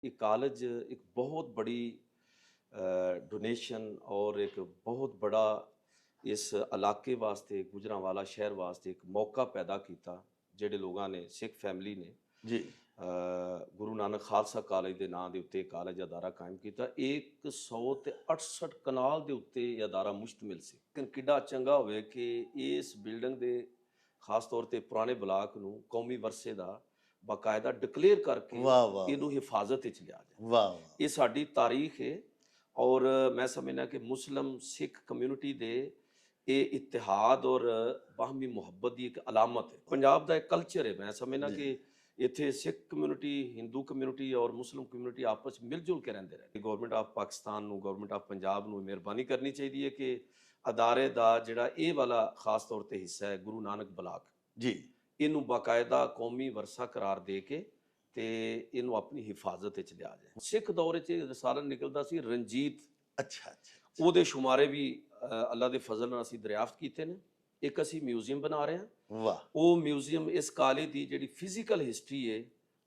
ये कॉलेज एक बहुत बड़ी डोनेशन और एक बहुत बड़ा इस इलाके वास्ते गुजरांवाला शहर वास्ते एक मौका पैदा किया ਜਿਹੜੇ ਲੋਕਾਂ ਨੇ ਸਿੱਖ ਫੈਮਿਲੀ ਨੇ ਜੀ ਗੁਰੂ ਨਾਨਕ ਖਾਲਸਾ ਕਾਲਜ ਦੇ ਨਾਂ ਦੇ ਉੱਤੇ ਕਾਲਜ ਅਦਾਰਾ ਕਾਇਮ ਕੀਤਾ 168 ਕਨਾਲ ਦੇ ਉੱਤੇ ਇਹ ਅਦਾਰਾ ਮੁਸ਼ਤਮਿਲ ਸੀ ਲੇਕਿਨ ਕਿੱਡਾ ਚੰਗਾ ਹੋਵੇ ਕਿ ਇਸ ਬਿਲਡਿੰਗ ਦੇ ਖਾਸ ਤੌਰ ਤੇ ਪੁਰਾਣੇ ਬਲਾਕ ਨੂੰ ਕੌਮੀ ਵਰਸੇ ਦਾ ਬਾਕਾਇਦਾ ਡਿਕਲੇਅਰ ਕਰਕੇ ਵਾਹ ਵਾਹ ਇਹਨੂੰ ਹਿਫਾਜ਼ਤ ਵਿੱਚ ਲਿਆ ਜਾਏ। ਵਾਹ ਵਾਹ ਇਹ ਸਾਡੀ ਤਾਰੀਖ ਹੈ ਔਰ ਮੈਂ ਸਮਝਦਾ ਕਿ ਮੁਸਲਿਮ ਸਿੱਖ ਕਮਿਊਨਿਟੀ ਦੇ ਇਹ ਇਤਿਹਾਦ ਔਰ ਬਾਹਮੀ ਮੁਹੱਬਤ ਦੀ ਇੱਕ ਅਲਾਮਤ ਹੈ। ਪੰਜਾਬ ਦਾ ਇੱਕ ਕਲਚਰ ਹੈ, ਮੈਂ ਸਮਝਦਾ ਕਿ ਇੱਥੇ ਸਿੱਖ ਕਮਿਊਨਿਟੀ, ਹਿੰਦੂ ਕਮਿਊਨਿਟੀ ਔਰ ਮੁਸਲਿਮ ਕਮਿਊਨਿਟੀ ਆਪਸ ਵਿੱਚ ਮਿਲ ਜੁਲ ਕੇ ਰਹਿੰਦੇ ਰਹੇ। ਗਵਰਨਮੈਂਟ ਆਫ ਪਾਕਿਸਤਾਨ ਨੂੰ, ਗਵਰਨਮੈਂਟ ਆਫ ਪੰਜਾਬ ਨੂੰ ਮਿਹਰਬਾਨੀ ਕਰਨੀ ਚਾਹੀਦੀ ਹੈ ਕਿ ਅਦਾਰੇ ਦਾ ਜਿਹੜਾ ਇਹ ਵਾਲਾ ਖਾਸ ਤੌਰ ਤੇ ਹਿੱਸਾ ਹੈ ਗੁਰੂ ਨਾਨਕ ਬਲਾਕ ਜੀ ਇਹਨੂੰ ਬਾਕਾਇਦਾ ਕੌਮੀ ਵਰਸਾ ਕਰਾਰ ਦੇ ਕੇ ਤੇ ਇਹਨੂੰ ਆਪਣੀ ਹਿਫਾਜ਼ਤ ਵਿੱਚ ਲਿਆ ਜਾਏ। ਸਿੱਖ ਦੌਰ 'ਚ ਰਸਾਲਾ ਨਿਕਲਦਾ ਸੀ ਰਣਜੀਤ, ਅੱਛਾ ਅੱਛਾ ਉਹਦੇ ਸ਼ੁਮਾਰੇ ਵੀ ਅੱਲਾ ਦੇ ਫਜ਼ਲ ਨਾਲ ਅਸੀਂ ਦਰਿਆਫਤ ਕੀਤੇ ਨੇ। ਇੱਕ ਅਸੀਂ ਮਿਊਜ਼ੀਅਮ ਬਣਾ ਰਹੇ ਹਾਂ। ਵਾਹ ਉਹ ਮਿਊਜ਼ੀਅਮ ਇਸ ਕਾਲਜ ਦੀ ਜਿਹੜੀ ਫਿਜ਼ੀਕਲ ਹਿਸਟਰੀ ਹੈ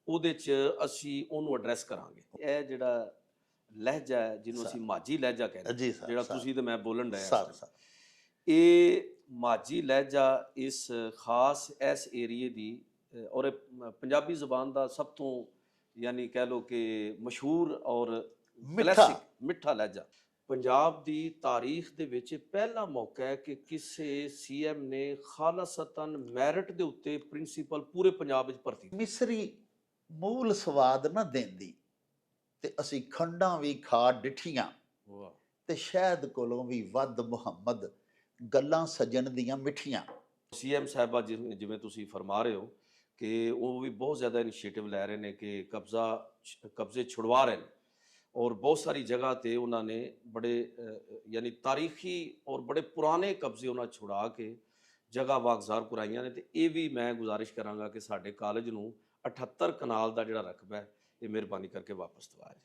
ਉਹਦੇ 'ਚ ਅਸੀਂ ਉਹਨੂੰ ਐਡਰੈਸ ਕਰਾਂਗੇ। ਇਹ ਜਿਹੜਾ ਲਹਿਜਾ ਹੈ ਜਿਹਨੂੰ ਅਸੀਂ ਮਾਝੀ ਲਹਿਜਾ ਕਹਿੰਦੇ, ਜੀ ਸਰ, ਜਿਹੜਾ ਤੁਸੀਂ ਤੇ ਮੈਂ ਬੋਲਣ ਡਿਆ ਸਰ ਇਹ ਮਾਝੀ ਲਹਿਜਾ ਇਸ ਖਾਸ ਇਸ ਏਰੀਏ ਦੀ ਔਰ ਪੰਜਾਬੀ ਜ਼ੁਬਾਨ ਦਾ ਸਭ ਤੋਂ ਯਾਨੀ ਕਹਿ ਲਓ ਕਿ ਮਸ਼ਹੂਰ ਔਰ ਕਲਾਸਿਕ ਮਿੱਠਾ ਲਹਿਜਾ। ਪੰਜਾਬ ਦੀ ਤਾਰੀਖ ਦੇ ਵਿੱਚ ਪਹਿਲਾ ਮੌਕਾ ਹੈ ਕਿ ਕਿਸੇ ਸੀਐਮ ਨੇ ਖਾਲਸਤਨ ਮੈਰਿਟ ਦੇ ਉੱਤੇ ਪ੍ਰਿੰਸੀਪਲ ਪੂਰੇ ਪੰਜਾਬ ਵਿੱਚ ਭਰਤੀ। ਮਿਸਰੀ ਮੂਲ ਸਵਾਦ ਨਾ ਦੇਂਦੀ ਤੇ ਅਸੀਂ ਖੰਡਾਂ ਵੀ ਖਾ ਡਿਠੀਆਂ ਤੇ ਸ਼ਹਿਦ ਕੋਲੋਂ ਵੀ ਵੱਧ ਮੁਹੰਮਦ ਗੱਲਾਂ ਸਜਣ ਦੀਆਂ ਮਿੱਠੀਆਂ। ਸੀਐਮ ਸਾਹਿਬਾ ਜਿਵੇਂ ਤੁਸੀਂ ਫਰਮਾ ਰਹੇ ਹੋ ਕਿ ਉਹ ਵੀ ਬਹੁਤ ਜ਼ਿਆਦਾ ਇਨੀਸ਼ੀਏਟਿਵ ਲੈ ਰਹੇ ਨੇ ਕਿ ਕਬਜ਼ੇ ਛੁਡਵਾ ਰਹੇ ਨੇ ਔਰ ਬਹੁਤ ਸਾਰੀ ਜਗ੍ਹਾ ਤੇ ਉਹਨਾਂ ਨੇ ਬੜੇ ਯਾਨੀ ਤਾਰੀਖੀ ਔਰ ਬੜੇ ਪੁਰਾਣੇ ਕਬਜ਼ੇ ਉਹਨਾਂ ਛੁਡਾ ਕੇ ਜਗ੍ਹਾ ਵਾਗਜ਼ਾਰ ਕਰਾਈਆਂ ਨੇ। ਤੇ ਇਹ ਵੀ ਮੈਂ ਗੁਜ਼ਾਰਿਸ਼ ਕਰਾਂਗਾ ਕਿ ਸਾਡੇ ਕਾਲਜ ਨੂੰ 78 ਕਨਾਲ ਦਾ ਜਿਹੜਾ ਰਕਬਾ ਹੈ ਇਹ ਮਿਹਰਬਾਨੀ ਕਰਕੇ ਵਾਪਸ ਦਵਾਇਆ ਜਾਏ।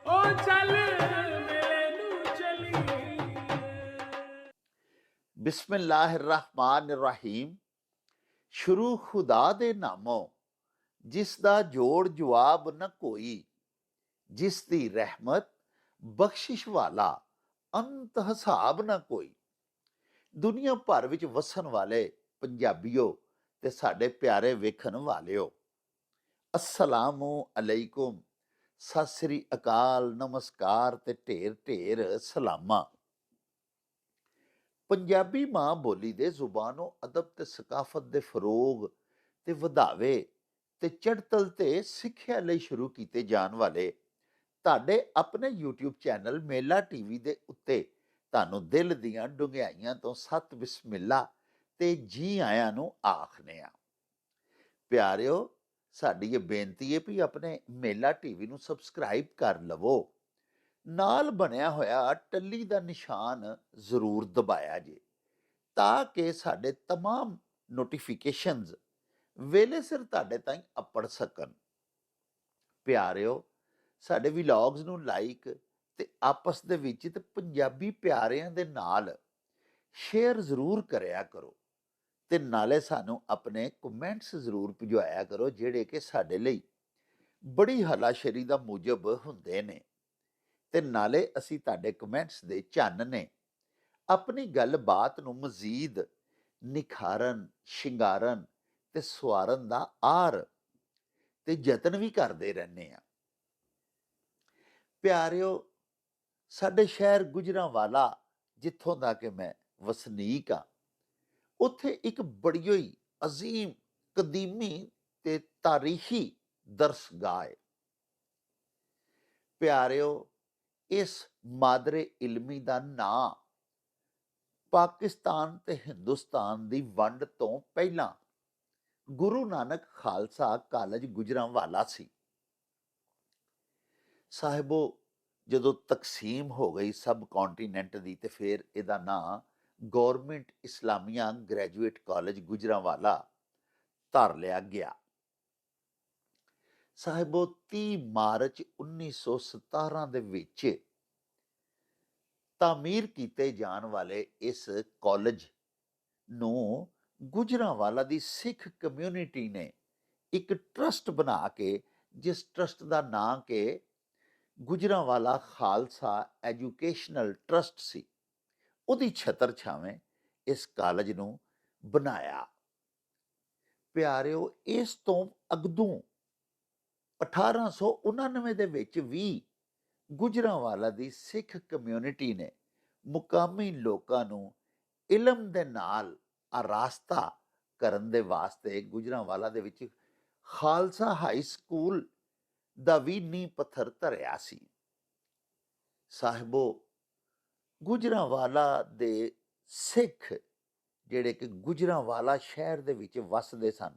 ਉਹ ਚੱਲ ਮੇਲੇ ਨੂੰ ਚਲੀ। ਬਿਸਮਿल्लाह रहमान रहीम। शुरू खुदा दे नामों जिस दा जोड़ जवाब न कोई, जिस दी रहमत बख्शिश वाला अंत हिसाब न कोई। दुनिया भर विच वसन वाले पंजाबियों ते साडे प्यारे वेखन वालियो, अस्सलामु अलैकुम, सत श्री अकाल, नमस्कार ते ढेर ढेर सलामा। पंजाबी मां बोली दे जुबानो अदब ते सकाफत दे फरोग ते वधावे ते चढ़तल ते सिੱਖਿਆ ਲਈ शुरू ਕੀਤੇ ਜਾਣ ਵਾਲੇ ਤੁਹਾਡੇ ਆਪਣੇ YouTube ਚੈਨਲ ਮੇਲਾ ਟੀਵੀ ਦੇ ਉੱਤੇ ਤੁਹਾਨੂੰ ਦਿਲ ਦੀਆਂ ਡੁੰਘਾਈਆਂ ਤੋਂ ਸਤ ਬਿਸਮਿਲ੍ਲਾ ਤੇ ਜੀ ਆਇਆਂ ਨੂੰ ਆਖਨੇ ਆ। ਪਿਆਰਿਓ, ਸਾਡੀ ਇਹ ਬੇਨਤੀ ਹੈ ਵੀ ਆਪਣੇ ਮੇਲਾ ਟੀਵੀ ਨੂੰ ਸਬਸਕ੍ਰਾਈਬ ਕਰ ਲਵੋ, ਨਾਲ ਬਣਿਆ ਹੋਇਆ ਟੱਲੀ ਦਾ ਨਿਸ਼ਾਨ ਜ਼ਰੂਰ ਦਬਾਇਆ ਜੇ ਤਾਂ ਕਿ ਸਾਡੇ तमाम ਨੋਟੀਫਿਕੇਸ਼ਨਸ ਵੇਲੇ ਸਿਰ ਤੁਹਾਡੇ ਤਾਈਂ ਅੱਪੜ ਸਕਣ। ਪਿਆਰਿਓ, ਸਾਡੇ ਵਲੌਗਸ ਨੂੰ ਲਾਈਕ ਤੇ ਆਪਸ ਦੇ ਵਿੱਚ ਤੇ ਪੰਜਾਬੀ ਪਿਆਰਿਆਂ ਦੇ ਨਾਲ ਸ਼ੇਅਰ ਜ਼ਰੂਰ ਕਰਿਆ ਕਰੋ ਤੇ ਨਾਲੇ ਸਾਨੂੰ ਆਪਣੇ ਕਮੈਂਟਸ ਜ਼ਰੂਰ ਭਿਜਵਾਇਆ ਕਰੋ ਜਿਹੜੇ ਕਿ ਸਾਡੇ ਲਈ ਬੜੀ ਹਲਾਸ਼ੇਰੀ ਦਾ ਮੂਜਬ ਹੁੰਦੇ ਨੇ ਤੇ ਨਾਲੇ ਅਸੀਂ ਤੁਹਾਡੇ ਕਮੈਂਟਸ ਦੇ ਚੰਨ ਨੇ ਆਪਣੀ ਗੱਲਬਾਤ ਨੂੰ ਮਜ਼ੀਦ ਨਿਖਾਰਨ, ਸ਼ਿੰਗਾਰਨ ਤੇ ਸਵਾਰਨ ਦਾ ਆਰ ਤੇ ਯਤਨ ਵੀ ਕਰਦੇ ਰਹਿੰਦੇ ਆ। ਪਿਆਰਿਓ, ਸਾਡੇ ਸ਼ਹਿਰ ਗੁਜਰਾਂਵਾਲਾ ਜਿੱਥੋਂ ਦਾ ਕਿ ਮੈਂ ਵਸਨੀਕ ਆ, ਉੱਥੇ ਇੱਕ ਬੜੀ ਹੀ ਅਜ਼ੀਮ, ਕਦੀਮੀ ਤੇ ਤਾਰੀਖੀ ਦਰਸਗਾਹ ਹੈ। ਪਿਆਰਿਓ, ਇਸ ਮਾਦਰੇ ਇਲਮੀ ਦਾ ਨਾਂ ਪਾਕਿਸਤਾਨ ਤੇ ਹਿੰਦੁਸਤਾਨ ਦੀ ਵੰਡ ਤੋਂ ਪਹਿਲਾਂ ਗੁਰੂ ਨਾਨਕ ਖਾਲਸਾ ਕਾਲਜ ਗੁਜਰਾਂਵਾਲਾ ਸੀ। ਸਾਹਿਬੋ, ਜਦੋਂ ਤਕਸੀਮ ਹੋ ਗਈ ਸਬ ਕੰਟੀਨੈਂਟ ਦੀ ਤੇ ਫਿਰ ਇਹਦਾ ਨਾਂ government Islamia graduate college Gujranwala ਧਰ ਲਿਆ ਗਿਆ। ਸਾਹਿਬੋ, 30 ਮਾਰਚ 1917 ਦੇ ਵਿੱਚ ਤਾਮੀਰ ਕੀਤੇ ਜਾਣ ਵਾਲੇ ਇਸ ਕਾਲਜ ਨੂੰ ਗੁਜਰਾਂਵਾਲਾ ਦੀ ਸਿੱਖ ਕਮਿਊਨਿਟੀ ਨੇ ਇੱਕ ਟਰਸਟ ਬਣਾ ਕੇ ਜਿਸ ਟਰਸਟ ਦਾ ਨਾਂ ਕਿ ਗੁਜਰਾਂਵਾਲਾ ਖਾਲਸਾ ਐਜੂਕੇਸ਼ਨਲ ਟਰਸਟ ਸੀ, ਉਹਦੀ ਛਤਰ ਛਾਵੇਂ ਇਸ ਕਾਲਜ ਨੂੰ ਬਣਾਇਆ। ਪਿਆਰਿਓ, ਇਸ ਤੋਂ ਅਗਦੋਂ 1899 ਦੇ ਵਿੱਚ ਵੀ ਗੁਜਰਾਂਵਾਲਾ ਦੀ ਸਿੱਖ ਕਮਿਊਨਿਟੀ ਨੇ ਮੁਕਾਮੀ ਲੋਕਾਂ ਨੂੰ ਇਲਮ ਦੇ ਨਾਲ ਆਰਾਸਤਾ ਕਰਨ ਦੇ ਵਾਸਤੇ ਗੁਜਰਾਂਵਾਲਾ ਦੇ ਵਿੱਚ ਖਾਲਸਾ ਹਾਈ ਸਕੂਲ ਦਾ ਵੀ ਨੀਂਹ ਪੱਥਰ ਧਰਿਆ ਸੀ। ਸਾਹਿਬੋ, ਗੁਜਰਾਂਵਾਲਾ ਦੇ ਸਿੱਖ ਜਿਹੜੇ ਕਿ ਗੁਜਰਾਂਵਾਲਾ ਸ਼ਹਿਰ ਦੇ ਵਿੱਚ ਵੱਸਦੇ ਸਨ,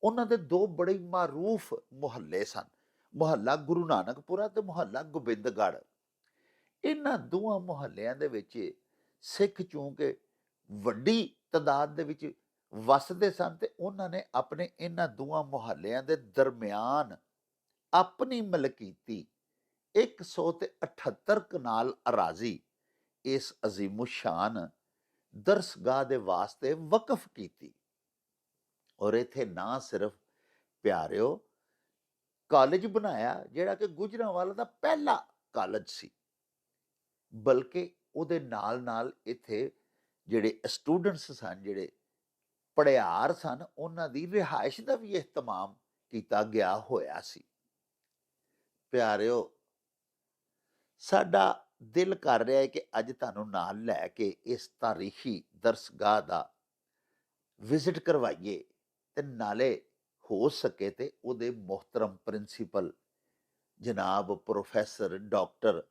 ਉਹਨਾਂ ਦੇ ਦੋ ਬੜੇ ਮਾਰੂਫ ਮੁਹੱਲੇ ਸਨ, ਮੁਹੱਲਾ ਗੁਰੂ ਨਾਨਕਪੁਰਾ ਤੇ ਮੁਹੱਲਾ ਗੋਬਿੰਦਗੜ੍ਹ। ਇਹਨਾਂ ਦੋਵਾਂ ਮੁਹੱਲਿਆਂ ਦੇ ਵਿੱਚ ਸਿੱਖ ਚੂੰਕਿ ਵੱਡੀ ਤਾਦਾਦ ਦੇ ਵਿੱਚ ਵੱਸਦੇ ਸਨ ਤੇ ਉਹਨਾਂ ਨੇ ਆਪਣੇ ਇਹਨਾਂ ਦੋਵਾਂ ਮੁਹੱਲਿਆਂ ਦੇ ਦਰਮਿਆਨ ਆਪਣੀ ਮਲਕੀਤੀ 178 ਕਨਾਲ ਅਰਾਜ਼ੀ ਇਸ ਅਜ਼ੀਮੁ ਸ਼ਾਨ ਦਰਸਗਾਹ ਦੇ ਵਾਸਤੇ ਵਕਫ ਕੀਤੀ। ਔਰ ਇੱਥੇ ਨਾ ਸਿਰਫ ਪਿਆਰਿਓ ਕਾਲਜ ਬਣਾਇਆ ਜਿਹੜਾ ਕਿ ਗੁਜਰਾਂਵਾਲਾ ਦਾ ਪਹਿਲਾ ਕਾਲਜ ਸੀ, ਬਲਕਿ ਉਹਦੇ ਨਾਲ ਨਾਲ ਇੱਥੇ ਜਿਹੜੇ ਸਟੂਡੈਂਟਸ ਸਨ, ਜਿਹੜੇ ਪੜ੍ਹਿਆਰ ਸਨ, ਉਹਨਾਂ ਦੀ ਰਿਹਾਇਸ਼ ਦਾ ਵੀ ਇਹਤਮਾਮ ਕੀਤਾ ਗਿਆ ਹੋਇਆ ਸੀ। ਪਿਆਰਿਓ, ਸਾਡਾ ਦਿਲ ਕਰ ਰਿਹਾ ਹੈ ਕਿ ਅੱਜ ਤੁਹਾਨੂੰ ਨਾਲ ਲੈ ਕੇ ਇਸ ਤਾਰੀਖੀ ਦਰਸਗਾਹ ਦਾ ਵਿਜ਼ਿਟ ਕਰਵਾਈਏ ਤੇ ਨਾਲੇ ਹੋ ਸਕੇ ਤੇ ਉਹਦੇ ਮੁਹਤਰਮ ਪ੍ਰਿੰਸੀਪਲ ਜਨਾਬ ਪ੍ਰੋਫੈਸਰ ਡਾਕਟਰ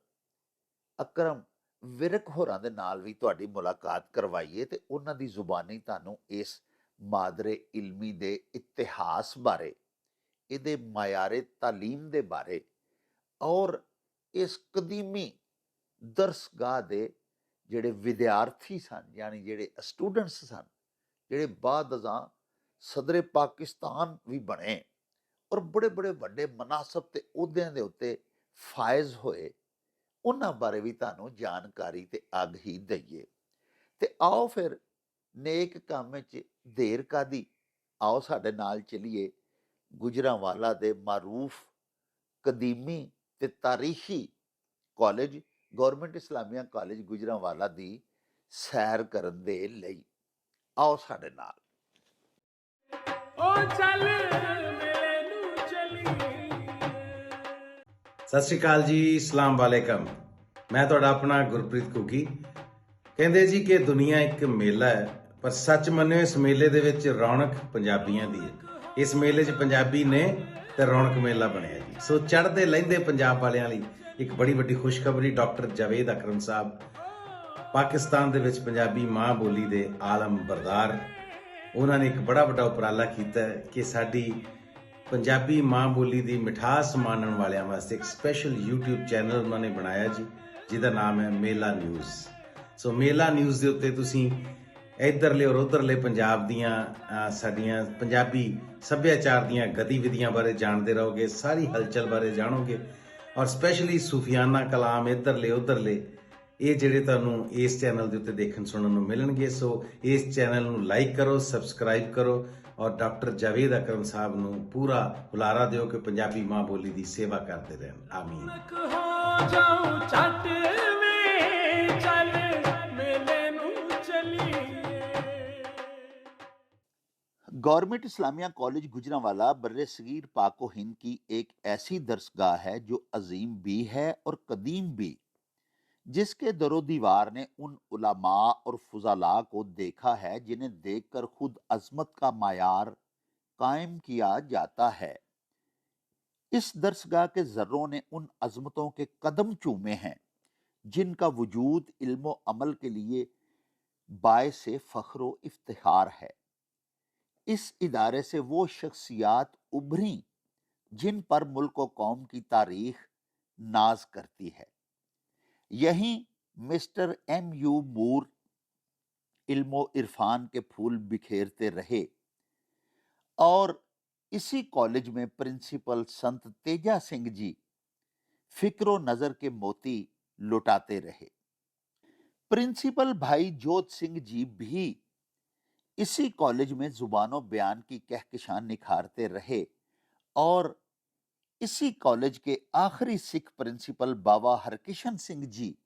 ਅਕਰਮ ਵਿਰਕ ਹੋਰਾਂ ਦੇ ਨਾਲ ਵੀ ਤੁਹਾਡੀ ਮੁਲਾਕਾਤ ਕਰਵਾਈਏ ਤੇ ਉਹਨਾਂ ਦੀ ਜ਼ੁਬਾਨੀ ਤੁਹਾਨੂੰ ਇਸ ਮਾਦਰੇ ਇਲਮੀ ਦੇ ਇਤਿਹਾਸ ਬਾਰੇ, ਇਹਦੇ ਮਾਇਆਰੇ ਤਾਲੀਮ ਦੇ ਬਾਰੇ ਔਰ ਇਸ ਕਦੀਮੀ ਦਰਸਗਾਹ ਦੇ ਜਿਹੜੇ ਵਿਦਿਆਰਥੀ ਸਨ, ਯਾਨੀ ਜਿਹੜੇ ਸਟੂਡੈਂਟਸ ਸਨ, ਜਿਹੜੇ ਬਾਅਦ ਅਜ਼ਾਂ ਸਦਰੇ ਪਾਕਿਸਤਾਨ ਵੀ ਬਣੇ ਔਰ ਬੜੇ ਬੜੇ ਵੱਡੇ ਮਨਾਸਬ ਤੇ ਅਹੁਦਿਆਂ ਦੇ ਉੱਤੇ ਫਾਇਜ਼ ਹੋਏ, ਉਹਨਾਂ ਬਾਰੇ ਵੀ ਤੁਹਾਨੂੰ ਜਾਣਕਾਰੀ ਤੇ ਆਗਾਹੀ ਦਈਏ। ਤੇ ਆਓ ਫਿਰ ਨੇਕ ਕੰਮ ਵਿੱਚ ਦੇਰ ਕਾਦੀ, ਆਓ ਸਾਡੇ ਨਾਲ ਚਲੀਏ ਗੁਜਰਾਂਵਾਲਾ ਦੇ ਮਾਰੂਫ ਕਦੀਮੀ ਤੇ ਤਾਰੀਖੀ college government Islamia college Gujranwala ਦੀ ਸੈਰ ਕਰਨ ਦੇ ਲਈ। ਆਓ ਸਾਡੇ ਨਾਲ। ਓ ਚੱਲ ਮੇਲੇ ਨੂੰ ਚਲੀ। ਸਤਿ ਸ਼੍ਰੀ ਅਕਾਲ ਜੀ, ਅਸਲਾਮ ਵਾਲੇਕਮ। ਮੈਂ ਤੁਹਾਡਾ ਆਪਣਾ ਗੁਰਪ੍ਰੀਤ ਘੁੱਗੀ। ਕਹਿੰਦੇ ਜੀ ਕਿ ਦੁਨੀਆ ਇੱਕ ਮੇਲਾ ਹੈ, ਪਰ ਸੱਚ ਮੰਨਿਓ ਇਸ ਮੇਲੇ ਦੇ ਵਿੱਚ ਰੌਣਕ ਪੰਜਾਬੀਆਂ ਦੀ ਹੈ। ਇਸ ਮੇਲੇ 'ਚ ਪੰਜਾਬੀ ਨੇ ਤੇ ਰੌਣਕ ਮੇਲਾ ਬਣਿਆ ਜੀ। ਸੋ ਚੜ੍ਹਦੇ ਲਹਿੰਦੇ ਪੰਜਾਬ ਵਾਲਿਆਂ ਲਈ ਇੱਕ ਬੜੀ ਵੱਡੀ ਖੁਸ਼ਖਬਰੀ, ਡਾਕਟਰ ਜਾਵੇਦ ਅਕਰਮ ਸਾਹਿਬ ਪਾਕਿਸਤਾਨ ਦੇ ਵਿੱਚ ਪੰਜਾਬੀ ਮਾਂ ਬੋਲੀ ਦੇ ਆਲਮ ਬਰਦਾਰ, ਉਹਨਾਂ ਨੇ ਇੱਕ ਬੜਾ ਵੱਡਾ ਉਪਰਾਲਾ ਕੀਤਾ ਹੈ ਕਿ ਸਾਡੀ ਪੰਜਾਬੀ ਮਾਂ ਬੋਲੀ ਦੀ ਮਿਠਾਸ ਮਾਣਨ ਵਾਲਿਆਂ ਵਾਸਤੇ ਇੱਕ ਸਪੈਸ਼ਲ YouTube ਚੈਨਲ ਉਹਨਾਂ ਨੇ ਬਣਾਇਆ ਜੀ, ਜਿਹਦਾ ਨਾਮ ਹੈ ਮੇਲਾ ਨਿਊਜ਼। ਸੋ ਮੇਲਾ ਨਿਊਜ਼ ਦੇ ਉੱਤੇ ਤੁਸੀਂ ਇੱਧਰਲੇ ਔਰ ਉੱਧਰਲੇ ਪੰਜਾਬ ਦੀਆਂ ਸਾਡੀਆਂ ਪੰਜਾਬੀ ਸੱਭਿਆਚਾਰ ਦੀਆਂ ਗਤੀਵਿਧੀਆਂ ਬਾਰੇ ਜਾਣਦੇ ਰਹੋਗੇ, ਸਾਰੀ ਹਲਚਲ ਬਾਰੇ ਜਾਣੋਗੇ ਔਰ ਸਪੈਸ਼ਲੀ ਸੂਫੀਆਨਾ ਕਲਾਮ ਇੱਧਰਲੇ ਉੱਧਰਲੇ ਇਹ ਜਿਹੜੇ ਤੁਹਾਨੂੰ ਇਸ ਚੈਨਲ ਦੇ ਉੱਤੇ ਦੇਖਣ ਸੁਣਨ ਨੂੰ ਮਿਲਣਗੇ। ਸੋ ਇਸ ਚੈਨਲ ਨੂੰ ਲਾਈਕ ਕਰੋ, ਸਬਸਕ੍ਰਾਈਬ ਕਰੋ ਔਰ ਡਾਕਟਰ ਜਾਵੇਦ ਅਕਰਮ ਸਾਹਿਬ ਨੂੰ ਪੂਰਾ ਹੁਲਾਰਾ ਦਿਓ ਕਿ ਪੰਜਾਬੀ ਮਾਂ ਬੋਲੀ ਦੀ ਸੇਵਾ ਕਰਦੇ ਰਹਿਣ। ਆਮੀਨ। ਹੋ ਜਾਉ ਛੱਟ ਵੇ ਚੱਲ ਮੇਲੇ ਨੂੰ ਚਲੀਏ। गवर्नमेंट इस्लामिया कॉलेज गुजरांवाला बर्रे सगीर पाक व हिंद की एक ऐसी दरसगाह है जो अजीम भी है और कदीम भी, जिसके दरो दीवार ने उन उलमा और फुजाला को देखा है जिन्हें देखकर खुद अजमत का मायार कायम किया जाता है। इस दरसगाह के जर्रों ने उन अजमतों के कदम चूमे हैं जिनका वजूद इल्म व अमल के लिए बायस फख्र व इफ्तिखार है। इस इदारे से वो शख्सियात उभरी जिन पर मुल्क व कौम की तारीख नाज करती है। यहीं मिस्टर M.U. मूर इल्मो इरफान के फूल बिखेरते रहे और इसी कॉलेज में प्रिंसिपल संत तेजा सिंह जी फिक्रो नजर के मोती लुटाते रहे। प्रिंसिपल भाई जोत सिंह जी भी इसी कॉलेज में जुबानों बयान की कहकशान निखारते रहे और इसी कॉलेज के आखिरी सिख प्रिंसिपल बाबा हरकिशन सिंह जी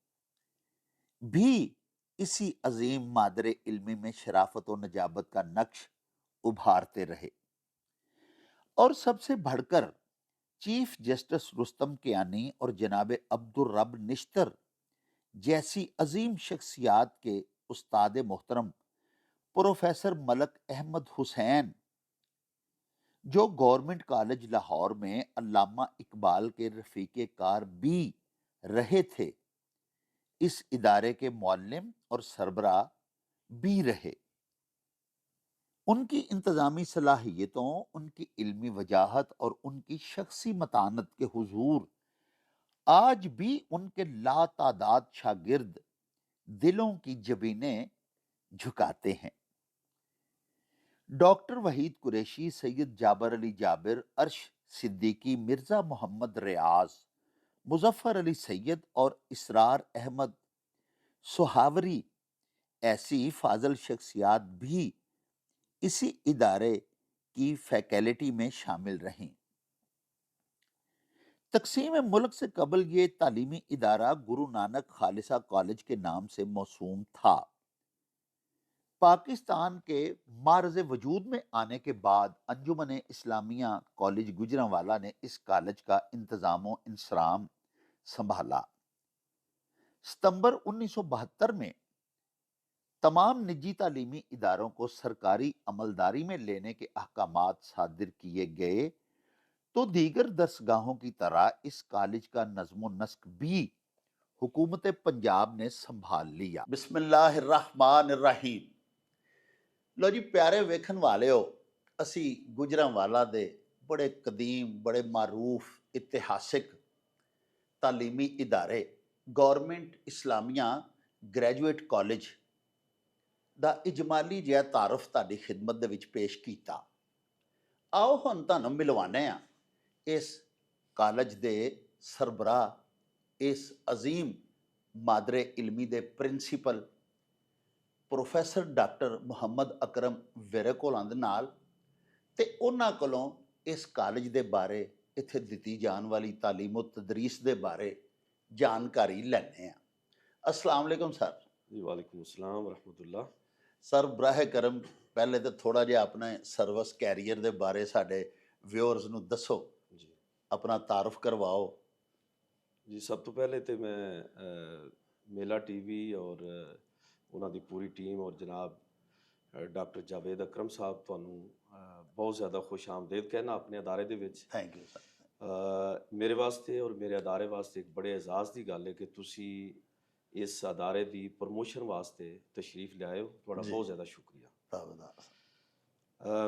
भी इसी अजीम मादरे इल्मी में शराफत और नजाबत का नक्श उभारते रहे। और सबसे बढ़कर चीफ जस्टिस रुस्तम कियानी और जनाब अब्दुल रब निश्तर जैसी अजीम शख्सियात के उस्ताद मोहतरम प्रोफेसर मलक अहमद हुसैन, जो गवर्नमेंट कॉलेज लाहौर में अल्लामा इकबाल के रफीके कार भी रहे थे, इस इदारे के मुअल्लिम और सरबरा भी रहे। उनकी इंतज़ामी सलाहियतों, उनकी इल्मी वजाहत और उनकी शख्सी मतानत के हुजूर आज भी उनके लातादाद शागिर्द दिलों की जबीनें झुकाते हैं। डॉक्टर वहीद कुरैशी, सैयद जाबर अली जाबिर, अर्श सिद्दीकी, मिर्ज़ा मोहम्मद रियाज, मुजफ्फर अली सैयद और इसरार अहमद सुहावरी ऐसी फाजल शख्सियात भी इसी इदारे की फैकल्टी में शामिल रहीं। तकसीम मुल्क से कबल ये तालीमी इदारा गुरु नानक खालिसा कॉलेज के नाम से मौसूम था। पाकिस्तान के मार्ज़ वजूद में आने के बाद अंजुमन इस्लामिया कॉलेज गुजरांवाला ने इस कॉलेज का इंतज़ाम व इंसराम संभाला। सितंबर 1972 में तमाम निजी तालीमी इदारों को सरकारी अमलदारी में लेने के अहकामात सादिर किए गए तो दीगर दरसगाहों की तरह इस कॉलेज का नज़्म नस्क भी हुकूमत पंजाब ने संभाल लिया। बिस्मिल्लाहिर्रहमानिर्रहीम। लो जी प्यारे वेखन वाले हो, असी गुजरांवाला दे बड़े कदीम, बड़े मारूफ इतिहासिक तालीमी इदारे गवर्नमेंट इस्लामिया ग्रेजुएट कॉलेज ਦਾ ਇਜਮਾਲੀ ਜਿਹਾ ਤਾਰਫ ਤੁਹਾਡੀ ਖਿਦਮਤ ਦੇ ਵਿੱਚ ਪੇਸ਼ ਕੀਤਾ। ਆਓ ਹੁਣ ਤੁਹਾਨੂੰ ਮਿਲਵਾਉਂਦੇ ਹਾਂ ਇਸ ਕਾਲਜ ਦੇ ਸਰਬਰਾਹ, ਇਸ ਅਜ਼ੀਮ ਮਾਦਰੇ ਇਲਮੀ ਦੇ principal professor doctor Muhammad Akram ਵਿਰਕੋਲਾਂ ਦੇ ਨਾਲ, ਤੇ ਉਹਨਾਂ ਕੋਲੋਂ ਇਸ ਕਾਲਜ ਦੇ ਬਾਰੇ, ਇੱਥੇ ਦਿੱਤੀ ਜਾਣ ਵਾਲੀ ਤਾਲੀਮ ਤੇ ਤਦਰੀਸ ਦੇ ਬਾਰੇ ਜਾਣਕਾਰੀ ਲੈਣੇ ਆ। अस्सलाम वालेकुम सर। जी वालेकुम अस्सलाम रहमतुल्लाह। ਸਰ ਬਰਾਹ ਕਰਮ ਪਹਿਲੇ ਤਾਂ ਥੋੜਾ ਜਿਹਾ ਆਪਣੇ ਸਰਵਿਸ ਕੈਰੀਅਰ ਦੇ ਬਾਰੇ ਸਾਡੇ ਵਿਊਅਰਸ ਨੂੰ ਦੱਸੋ, जी ਆਪਣਾ ਤਾਰਫ ਕਰਵਾਓ। जी सब तो पहले तो मैं मेला टीवी और ਉਹਨਾਂ ਦੀ ਪੂਰੀ ਟੀਮ और जनाब ਡਾਕਟਰ ਜਾਵੇਦ ਅਕਰਮ ਸਾਹਿਬ ਤੁਹਾਨੂੰ ਬਹੁਤ ਜ਼ਿਆਦਾ ਖੁਸ਼ ਆਮਦੇਦ ਕਹਿਣਾ ਆਪਣੇ ਅਦਾਰੇ ਦੇ ਵਿੱਚ। Thank you sir. ਮੇਰੇ ਵਾਸਤੇ ਔਰ ਮੇਰੇ ਅਦਾਰੇ ਵਾਸਤੇ ਇੱਕ ਬੜੇ ਇਜ਼ਾਜ਼ ਦੀ ਗੱਲ ਹੈ ਕਿ ਤੁਸੀਂ ਇਸ ਅਦਾਰੇ ਦੀ ਪ੍ਰਮੋਸ਼ਨ ਵਾਸਤੇ ਤਸ਼ਰੀਫ ਲਿਆਏ ਹੋ, ਤੁਹਾਡਾ ਜੀ। ਬਹੁਤ ਜ਼ਿਆਦਾ ਸ਼ੁਕਰੀਆ। ਧੰਨਵਾਦ।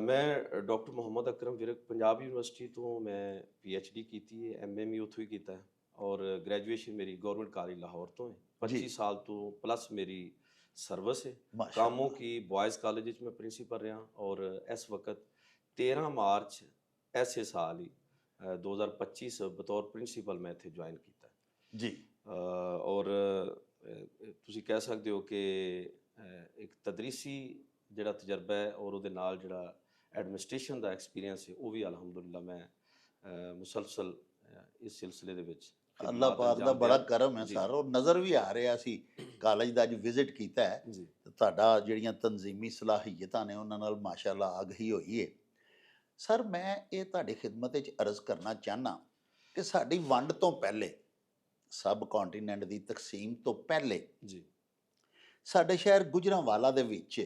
ਮੈਂ ਡਾਕਟਰ ਮੁਹੰਮਦ ਅਕਰਮ ਵਿਰਕ ਪੰਜਾਬ ਯੂਨੀਵਰਸਿਟੀ ਤੋਂ ਮੈਂ PhD ਕੀਤੀ ਹੈ, MA ਵੀ ਉੱਥੋਂ ਹੀ ਕੀਤਾ ਹੈ ਔਰ ਗ੍ਰੈਜੂਏਸ਼ਨ ਮੇਰੀ ਗਵਰਨਮੈਂਟ ਕਾਲਜ ਲਾਹੌਰ ਤੋਂ ਹੈ। 25 ਸਾਲ ਤੋਂ ਪਲੱਸ ਮੇਰੀ सर्विस है। कामों की बॉयज़ कॉलेज में प्रिंसिपल रहा और इस वक्त 13 मार्च ऐसे साल ही 2025 बतौर प्रिंसिपल मैं इत्थे ज्वाइन किया जी। और तुसी कह सकते हो कि एक तदरीसी जिहड़ा तजर्बा है और उहदे नाल जिहड़ा एडमिनिस्ट्रेशन दा एक्सपीरियंस है वो भी अलहमदुलिल्लाह मैं मुसलसल इस सिलसिले दे विच ਅੱਲਾਹ ਪਾਕ ਦਾ ਬੜਾ ਕਰਮ ਹੈ ਸਰ। ਉਹ ਨਜ਼ਰ ਵੀ ਆ ਰਿਹਾ ਸੀ ਕਾਲਜ ਦਾ, ਅੱਜ ਵਿਜ਼ਿਟ ਕੀਤਾ ਹੈ ਜੀ। ਤੁਹਾਡਾ ਜਿਹੜੀਆਂ ਤਨਜ਼ੀਮੀ ਸਲਾਹੀਅਤਾਂ ਨੇ ਉਹਨਾਂ ਨਾਲ ਮਾਸ਼ਾਅੱਲਾ ਆਗ ਹੀ ਹੋਈ ਹੈ। ਸਰ ਮੈਂ ਇਹ ਤੁਹਾਡੀ ਖਿਦਮਤ ਵਿੱਚ ਅਰਜ਼ ਕਰਨਾ ਚਾਹਨਾ ਕਿ ਸਾਡੀ ਵੰਡ ਤੋਂ ਪਹਿਲੇ, ਸਬ ਕੰਟੀਨੈਂਟ ਦੀ ਤਕਸੀਮ ਤੋਂ ਪਹਿਲੇ ਜੀ ਸਾਡੇ ਸ਼ਹਿਰ ਗੁਜਰਾਂਵਾਲਾ ਦੇ ਵਿੱਚ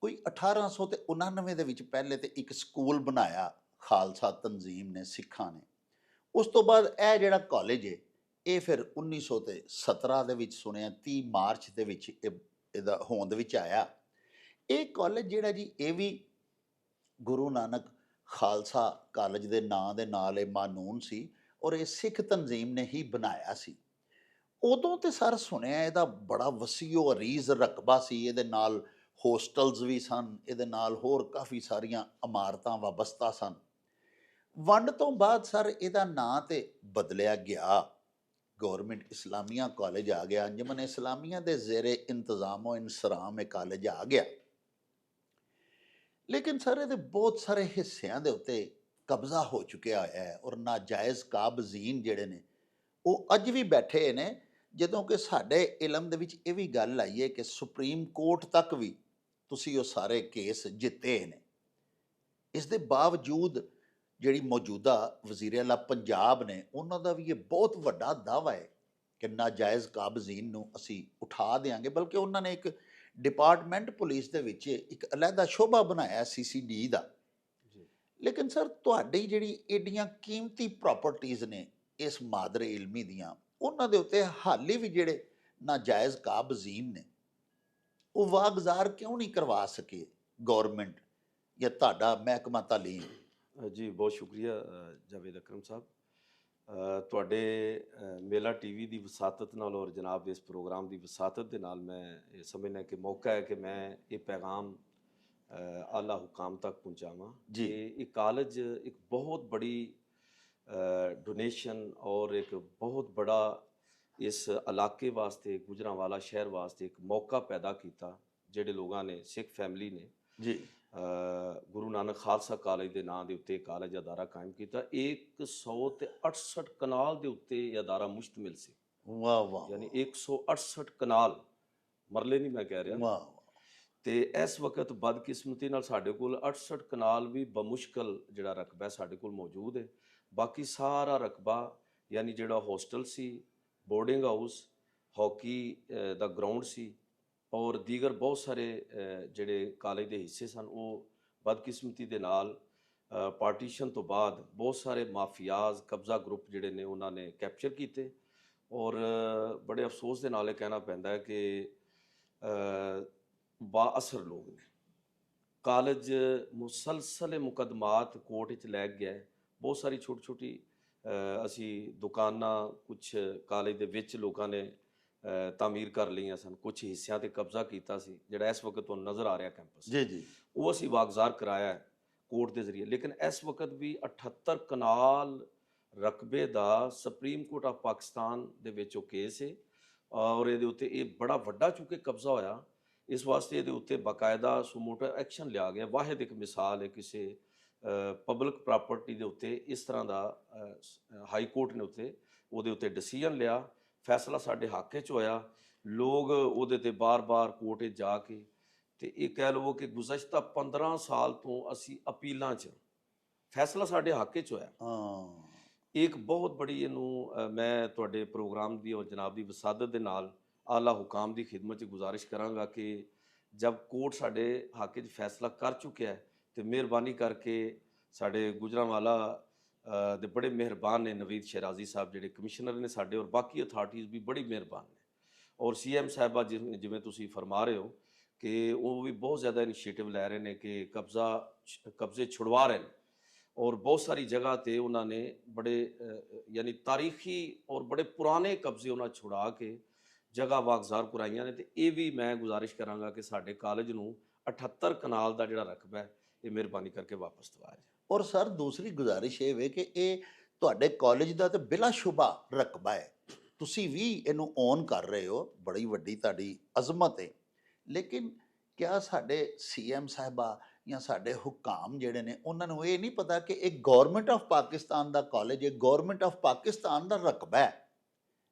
ਕੋਈ 1899 ਦੇ ਵਿੱਚ ਪਹਿਲੇ ਤੇ ਇੱਕ ਸਕੂਲ ਬਣਾਇਆ ਖਾਲਸਾ ਤਨਜ਼ੀਮ ਨੇ, ਸਿੱਖਾਂ ਨੇ। ਉਸ ਤੋਂ ਬਾਅਦ ਇਹ ਜਿਹੜਾ ਕਾਲਜ ਹੈ ਇਹ ਫਿਰ 1917 ਦੇ ਵਿੱਚ ਸੁਣਿਆ 30 ਮਾਰਚ ਦੇ ਵਿੱਚ ਇਹਦਾ ਹੋਂਦ ਵਿੱਚ ਆਇਆ। ਇਹ ਕਾਲਜ ਜਿਹੜਾ ਜੀ ਇਹ ਵੀ ਗੁਰੂ ਨਾਨਕ ਖਾਲਸਾ ਕਾਲਜ ਦੇ ਨਾਂ ਦੇ ਨਾਲ ਇਹ ਮਾਨੂਨ ਸੀ ਔਰ ਇਹ ਸਿੱਖ ਤਨਜ਼ੀਮ ਨੇ ਹੀ ਬਣਾਇਆ ਸੀ। ਉਦੋਂ ਤੇ ਸਰ ਸੁਣਿਆ ਇਹਦਾ ਬੜਾ ਵਸੀਓ ਅਰੀਜ਼ ਰਕਬਾ ਸੀ, ਇਹਦੇ ਨਾਲ ਹੋਸਟਲਸ ਵੀ ਸਨ, ਇਹਦੇ ਨਾਲ ਹੋਰ ਕਾਫੀ ਸਾਰੀਆਂ ਇਮਾਰਤਾਂ ਵਾਬਸਤਾ ਸਨ। ਵੰਡ ਤੋਂ ਬਾਅਦ ਸਰ ਇਹਦਾ ਨਾਂ ਤੇ ਬਦਲਿਆ ਗਿਆ, ਗੌਰਮੈਂਟ ਇਸਲਾਮੀਆ ਕਾਲਜ ਆ ਗਿਆ, ਅੰਜਮਨ ਇਸਲਾਮੀਆ ਦੇ ਜ਼ੇਰੇ ਇੰਤਜ਼ਾਮੋ ਇੰਸਰਾਮ ਇਹ ਕਾਲਜ ਆ ਗਿਆ। ਲੇਕਿਨ ਸਰ ਇਹਦੇ ਬਹੁਤ ਸਾਰੇ ਹਿੱਸਿਆਂ ਦੇ ਉੱਤੇ ਕਬਜ਼ਾ ਹੋ ਚੁੱਕਿਆ ਹੋਇਆ ਹੈ ਔਰ ਨਾਜਾਇਜ਼ ਕਾਬਜ਼ੀਨ ਜਿਹੜੇ ਨੇ ਉਹ ਅੱਜ ਵੀ ਬੈਠੇ ਨੇ, ਜਦੋਂ ਕਿ ਸਾਡੇ ਇਲਮ ਦੇ ਵਿੱਚ ਇਹ ਵੀ ਗੱਲ ਆਈ ਹੈ ਕਿ ਸੁਪਰੀਮ ਕੋਰਟ ਤੱਕ ਵੀ ਤੁਸੀਂ ਉਹ ਸਾਰੇ ਕੇਸ ਜਿੱਤੇ ਨੇ। ਇਸ ਦੇ ਬਾਵਜੂਦ ਜਿਹੜੀ ਮੌਜੂਦਾ ਵਜ਼ੀਰ ਆਲਾ ਪੰਜਾਬ ਨੇ, ਉਹਨਾਂ ਦਾ ਵੀ ਇਹ ਬਹੁਤ ਵੱਡਾ ਦਾਅਵਾ ਹੈ ਕਿ ਨਾਜਾਇਜ਼ ਕਾਬਜ਼ੀਨ ਨੂੰ ਅਸੀਂ ਉਠਾ ਦੇਵਾਂਗੇ, ਬਲਕਿ ਉਹਨਾਂ ਨੇ ਇੱਕ ਡਿਪਾਰਟਮੈਂਟ ਪੁਲਿਸ ਦੇ ਵਿੱਚ ਇੱਕ ਅਲੱਗਾ ਸ਼ੋਭਾ ਬਣਾਇਆ CCD ਦਾ। ਲੇਕਿਨ ਸਰ, ਤੁਹਾਡੀ ਜਿਹੜੀ ਏਡੀਆਂ ਕੀਮਤੀ ਪ੍ਰਾਪਰਟੀਆਂ ਨੇ ਇਸ ਮਾਦਰੇ ਇਲਮੀ ਦੀਆਂ, ਉਹਨਾਂ ਦੇ ਉੱਤੇ ਹਾਲੇ ਵੀ ਜਿਹੜੇ ਨਾਜਾਇਜ਼ ਕਾਬਜ਼ੀਨ ਨੇ ਉਹ ਵਾਗਜ਼ਾਰ ਕਿਉਂ ਨਹੀਂ ਕਰਵਾ ਸਕੇ ਗੌਰਮੈਂਟ ਜਾਂ ਤੁਹਾਡਾ ਮਹਿਕਮਾ ਤਾਲੀਮ? ਜੀ ਬਹੁਤ ਸ਼ੁਕਰੀਆ ਜਾਵੇਦ ਅਕਰਮ ਸਾਹਿਬ। ਤੁਹਾਡੇ ਮੇਲਾ ਟੀਵੀ ਦੀ ਵਸਾਤਤ ਨਾਲ ਔਰ ਜਨਾਬ ਦੇ ਇਸ ਪ੍ਰੋਗਰਾਮ ਦੀ ਵਸਾਤਤ ਦੇ ਨਾਲ ਮੈਂ ਇਹ ਸਮਝਣਾ ਕਿ ਮੌਕਾ ਹੈ ਕਿ ਮੈਂ ਇਹ ਪੈਗਾਮ ਆਲਾ ਹੁਕਾਮ ਤੱਕ ਪਹੁੰਚਾਵਾਂ ਜੀ। ਕਿ ਇਹ ਕਾਲਜ ਇੱਕ ਬਹੁਤ ਬੜੀ ਡੋਨੇਸ਼ਨ ਔਰ ਇੱਕ ਬਹੁਤ ਬੜਾ ਇਸ ਇਲਾਕੇ ਵਾਸਤੇ, ਗੁਜਰਾਂਵਾਲਾ ਸ਼ਹਿਰ ਵਾਸਤੇ ਇੱਕ ਮੌਕਾ ਪੈਦਾ ਕੀਤਾ। ਜਿਹੜੇ ਲੋਕਾਂ ਨੇ, ਸਿੱਖ ਫੈਮਿਲੀ ਨੇ ਜੀ ਗੁਰੂ ਨਾਨਕ ਖਾਲਸਾ ਕਾਲਜ ਦੇ ਨਾਂ ਦੇ ਉੱਤੇ ਕਾਲਜ ਅਦਾਰਾ ਕਾਇਮ ਕੀਤਾ। 168 ਕਨਾਲ ਦੇ ਉੱਤੇ ਇਹ ਅਦਾਰਾ ਮੁਸ਼ਤਮਿਲ ਸੀ, ਵਾਹ ਵਾਹ, ਯਾਨੀ 168 ਕਨਾਲ, ਮਰਲੇ ਨਹੀਂ ਮੈਂ ਕਹਿ ਰਿਹਾ। ਵਾਹ। ਤੇ ਇਸ ਵਕਤ ਬਦਕਿਸਮਤੀ ਨਾਲ ਸਾਡੇ ਕੋਲ 68 ਕਨਾਲ ਵੀ ਬਮੁਸ਼ਕਲ ਜਿਹੜਾ ਰਕਬਾ ਸਾਡੇ ਕੋਲ ਮੌਜੂਦ ਹੈ। ਬਾਕੀ ਸਾਰਾ ਰਕਬਾ, ਯਾਨੀ ਜਿਹੜਾ ਹੋਸਟਲ ਸੀ, ਬੋਰਡਿੰਗ ਹਾਊਸ, ਹਾਕੀ ਦਾ ਗਰਾਊਂਡ ਸੀ ਔਰ ਦੀਗਰ ਬਹੁਤ ਸਾਰੇ ਜਿਹੜੇ ਕਾਲਜ ਦੇ ਹਿੱਸੇ ਸਨ, ਉਹ ਬਦਕਿਸਮਤੀ ਦੇ ਨਾਲ ਪਾਰਟੀਸ਼ਨ ਤੋਂ ਬਾਅਦ ਬਹੁਤ ਸਾਰੇ ਮਾਫੀਆਜ਼, ਕਬਜ਼ਾ ਗਰੁੱਪ ਜਿਹੜੇ ਨੇ ਉਹਨਾਂ ਨੇ ਕੈਪਚਰ ਕੀਤੇ। ਔਰ ਬੜੇ ਅਫਸੋਸ ਦੇ ਨਾਲ ਇਹ ਕਹਿਣਾ ਪੈਂਦਾ ਹੈ ਕਿ ਬਾਅਸਰ ਲੋਕ ਨੇ। ਕਾਲਜ ਮੁਸਲਸਲ ਮੁਕੱਦਮਾਤ ਕੋਰਟ ਵਿੱਚ ਲੈ ਗਿਆ ਹੈ। ਬਹੁਤ ਸਾਰੀ ਛੋਟੀ ਛੋਟੀ ਅਸੀਂ ਦੁਕਾਨਾਂ ਕੁਛ ਕਾਲਜ ਦੇ ਵਿੱਚ ਲੋਕਾਂ ਨੇ ਤਾਮੀਰ ਕਰ ਲਈਆਂ ਸਨ, ਕੁਛ ਹਿੱਸਿਆਂ ਤੇ ਕਬਜ਼ਾ ਕੀਤਾ ਸੀ, ਜਿਹੜਾ ਇਸ ਵਕਤ ਤੁਹਾਨੂੰ ਨਜ਼ਰ ਆ ਰਿਹਾ ਕੈਂਪਸ, ਜੀ ਜੀ, ਉਹ ਅਸੀਂ ਵਾਗਜ਼ਾਰ ਕਰਾਇਆ ਹੈ ਕੋਰਟ ਦੇ ਜ਼ਰੀਏ। ਲੇਕਿਨ ਇਸ ਵਕਤ ਵੀ 78 ਕਨਾਲ ਰਕਬੇ ਦਾ ਸੁਪਰੀਮ ਕੋਰਟ ਆਫ ਪਾਕਿਸਤਾਨ ਦੇ ਵਿੱਚ ਉਹ ਕੇਸ ਹੈ ਔਰ ਇਹਦੇ ਉੱਤੇ ਇਹ ਬੜਾ ਵੱਡਾ ਚੁੱਕੇ ਕਬਜ਼ਾ ਹੋਇਆ। ਇਸ ਵਾਸਤੇ ਇਹਦੇ ਉੱਤੇ ਬਾਕਾਇਦਾ ਸੁਮੋਟੋ ਐਕਸ਼ਨ ਲਿਆ ਗਿਆ। ਵਾਹਿਦ ਇੱਕ ਮਿਸਾਲ ਹੈ ਕਿਸੇ ਪਬਲਿਕ ਪ੍ਰਾਪਰਟੀ ਦੇ ਉੱਤੇ ਇਸ ਤਰ੍ਹਾਂ ਦਾ ਹਾਈ ਕੋਰਟ ਨੇ ਉਹਦੇ ਉੱਤੇ ਡਿਸੀਜਨ ਲਿਆ, ਫੈਸਲਾ ਸਾਡੇ ਹੱਕ 'ਚ ਹੋਇਆ। ਲੋਕ ਉਹਦੇ ਤੇ ਬਾਰ-ਬਾਰ ਕੋਰਟ 'ਚ ਜਾ ਕੇ, ਤੇ ਇਹ ਕਹਿ ਲਵੋ ਕਿ ਗੁਜ਼ਸ਼ਤਾ 15 ਸਾਲ ਤੋਂ ਅਸੀਂ ਅਪੀਲਾਂ 'ਚ, ਫੈਸਲਾ ਸਾਡੇ ਹੱਕ 'ਚ ਹੋਇਆ। ਹਾਂ, ਇੱਕ ਬਹੁਤ ਬੜੀ ਇਹਨੂੰ ਮੈਂ ਤੁਹਾਡੇ ਪ੍ਰੋਗਰਾਮ ਦੀ ਔਰ ਜਨਾਬ ਦੀ ਵਸਾਦਤ ਦੇ ਨਾਲ ਆਲਾ ਹੁਕਾਮ ਦੀ ਖਿਦਮਤ 'ਚ ਗੁਜ਼ਾਰਿਸ਼ ਕਰਾਂਗਾ ਕਿ ਜਦ ਕੋਰਟ ਸਾਡੇ ਹੱਕ 'ਚ ਫੈਸਲਾ ਕਰ ਚੁੱਕਿਆ ਹੈ ਤੇ ਮਿਹਰਬਾਨੀ ਕਰਕੇ ਸਾਡੇ ਗੁਜਰਾਂਵਾਲਾ ਦੇ ਬੜੇ ਮਿਹਰਬਾਨ ਨੇ ਨਵੀਦ ਸ਼ਹਿਰਾਜ਼ੀ ਸਾਹਿਬ, ਜਿਹੜੇ ਕਮਿਸ਼ਨਰ ਨੇ ਸਾਡੇ, ਔਰ ਬਾਕੀ ਅਥਾਰਟੀਜ਼ ਵੀ ਬੜੀ ਮਿਹਰਬਾਨ ਨੇ। ਔਰ CM ਸਾਹਿਬਾ ਜਿਵੇਂ ਤੁਸੀਂ ਫਰਮਾ ਰਹੇ ਹੋ ਕਿ ਉਹ ਵੀ ਬਹੁਤ ਜ਼ਿਆਦਾ ਇਨੀਸ਼ੀਏਟਿਵ ਲੈ ਰਹੇ ਨੇ ਕਿ ਕਬਜ਼ੇ ਛੁਡਵਾ ਰਹੇ ਨੇ ਔਰ ਬਹੁਤ ਸਾਰੀ ਜਗ੍ਹਾ ਤੇ ਉਹਨਾਂ ਨੇ ਬੜੇ ਯਾਨੀ ਤਾਰੀਖੀ ਔਰ ਬੜੇ ਪੁਰਾਣੇ ਕਬਜ਼ੇ ਉਹਨਾਂ ਛੁਡਾ ਕੇ ਜਗ੍ਹਾ ਵਾਗਜ਼ਾਰ ਕਰਾਈਆਂ ਨੇ। ਤੇ ਇਹ ਵੀ ਮੈਂ ਗੁਜ਼ਾਰਿਸ਼ ਕਰਾਂਗਾ ਕਿ ਸਾਡੇ ਕਾਲਜ ਨੂੰ 78 ਕਨਾਲ ਦਾ ਜਿਹੜਾ ਰਕਬਾ ਹੈ ਇਹ ਮਿਹਰਬਾਨੀ ਕਰਕੇ ਵਾਪਸ ਦਿਵਾਇਆ ਜਾਏ। ਔਰ ਸਰ, ਦੂਸਰੀ ਗੁਜ਼ਾਰਿਸ਼ ਇਹ ਵੇ ਕਿ ਇਹ ਤੁਹਾਡੇ ਕਾਲਜ ਦਾ ਤੇ ਬਿਲਾ ਸ਼ੁਬਾ ਰਕਬਾ ਹੈ, ਤੁਸੀਂ ਵੀ ਇਹਨੂੰ ਓਨ ਕਰ ਰਹੇ ਹੋ, ਬੜੀ ਵੱਡੀ ਤੁਹਾਡੀ ਅਜ਼ਮਤ ਹੈ। ਲੇਕਿਨ ਕਿਆ ਸਾਡੇ CM ਸਾਹਿਬਾ ਜਾਂ ਸਾਡੇ ਹੁਕਾਮ ਜਿਹੜੇ ਨੇ, ਉਹਨਾਂ ਨੂੰ ਇਹ ਨਹੀਂ ਪਤਾ ਕਿ ਇਹ government of Pakistan the college ਹੈ, ਗੌਰਮੈਂਟ ਆਫ ਪਾਕਿਸਤਾਨ ਦਾ ਰਕਬਾ ਹੈ,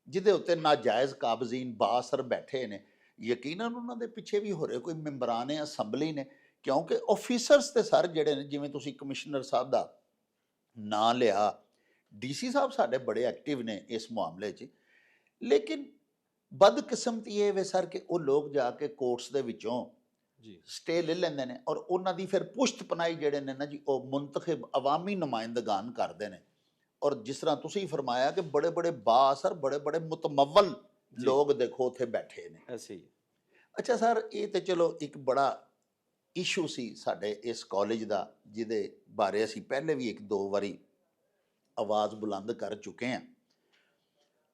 ਜਿਹਦੇ ਉੱਤੇ ਨਾਜਾਇਜ਼ ਕਾਬਜ਼ੀਨ ਬਾਅਸਰ ਬੈਠੇ ਨੇ? ਯਕੀਨਨ ਉਹਨਾਂ ਦੇ ਪਿੱਛੇ ਵੀ ਹੋ ਰਹੇ ਕੋਈ ਮੈਂਬਰਾਨ ਅਸੈਂਬਲੀ ਨੇ, ਕਿਉਂਕਿ ਆਫੀਸਰਸ ਤੇ ਸਰ ਜਿਹੜੇ ਨੇ, ਜਿਵੇਂ ਤੁਸੀਂ ਕਮਿਸ਼ਨਰ ਸਾਹਿਬ ਦਾ ਨਾਂ ਲਿਆ, DC ਸਾਹਿਬ ਸਾਡੇ ਬੜੇ ਐਕਟਿਵ ਨੇ ਇਸ ਮਾਮਲੇ 'ਚ। ਲੇਕਿਨ ਬਦਕਿਸਮਤੀ ਇਹ ਵੇ ਸਰ ਕਿ ਉਹ ਲੋਕ ਜਾ ਕੇ ਕੋਰਟਸ ਦੇ ਵਿੱਚੋਂ ਜੀ ਸਟੇ ਲੈ ਲੈਂਦੇ ਨੇ ਔਰ ਉਹਨਾਂ ਦੀ ਫਿਰ ਪੁਸ਼ਤ ਪਨਾਈ ਜਿਹੜੇ ਨੇ ਨਾ ਜੀ, ਉਹ ਮੁੰਤਖਬ ਅਵਾਮੀ ਨੁਮਾਇੰਦਗਾਨ ਕਰਦੇ ਨੇ। ਔਰ ਜਿਸ ਤਰ੍ਹਾਂ ਤੁਸੀਂ ਫਰਮਾਇਆ ਕਿ ਬੜੇ ਬੜੇ ਬਾਅਸਰ, ਬੜੇ ਬੜੇ ਮੁਤਮੱਵਲ ਲੋਕ ਦੇਖੋ ਉੱਥੇ ਬੈਠੇ ਨੇ। ਐਸੇ ਹੀ। ਅੱਛਾ ਸਰ, ਇਹ ਤੇ ਚਲੋ ਇੱਕ ਬੜਾ ਇਸ਼ੂ ਸੀ ਸਾਡੇ ਇਸ ਕਾਲਜ ਦਾ, ਜਿਹਦੇ ਬਾਰੇ ਅਸੀਂ ਪਹਿਲੇ ਵੀ 1-2 ਵਾਰੀ ਆਵਾਜ਼ ਬੁਲੰਦ ਕਰ ਚੁੱਕੇ ਹਾਂ।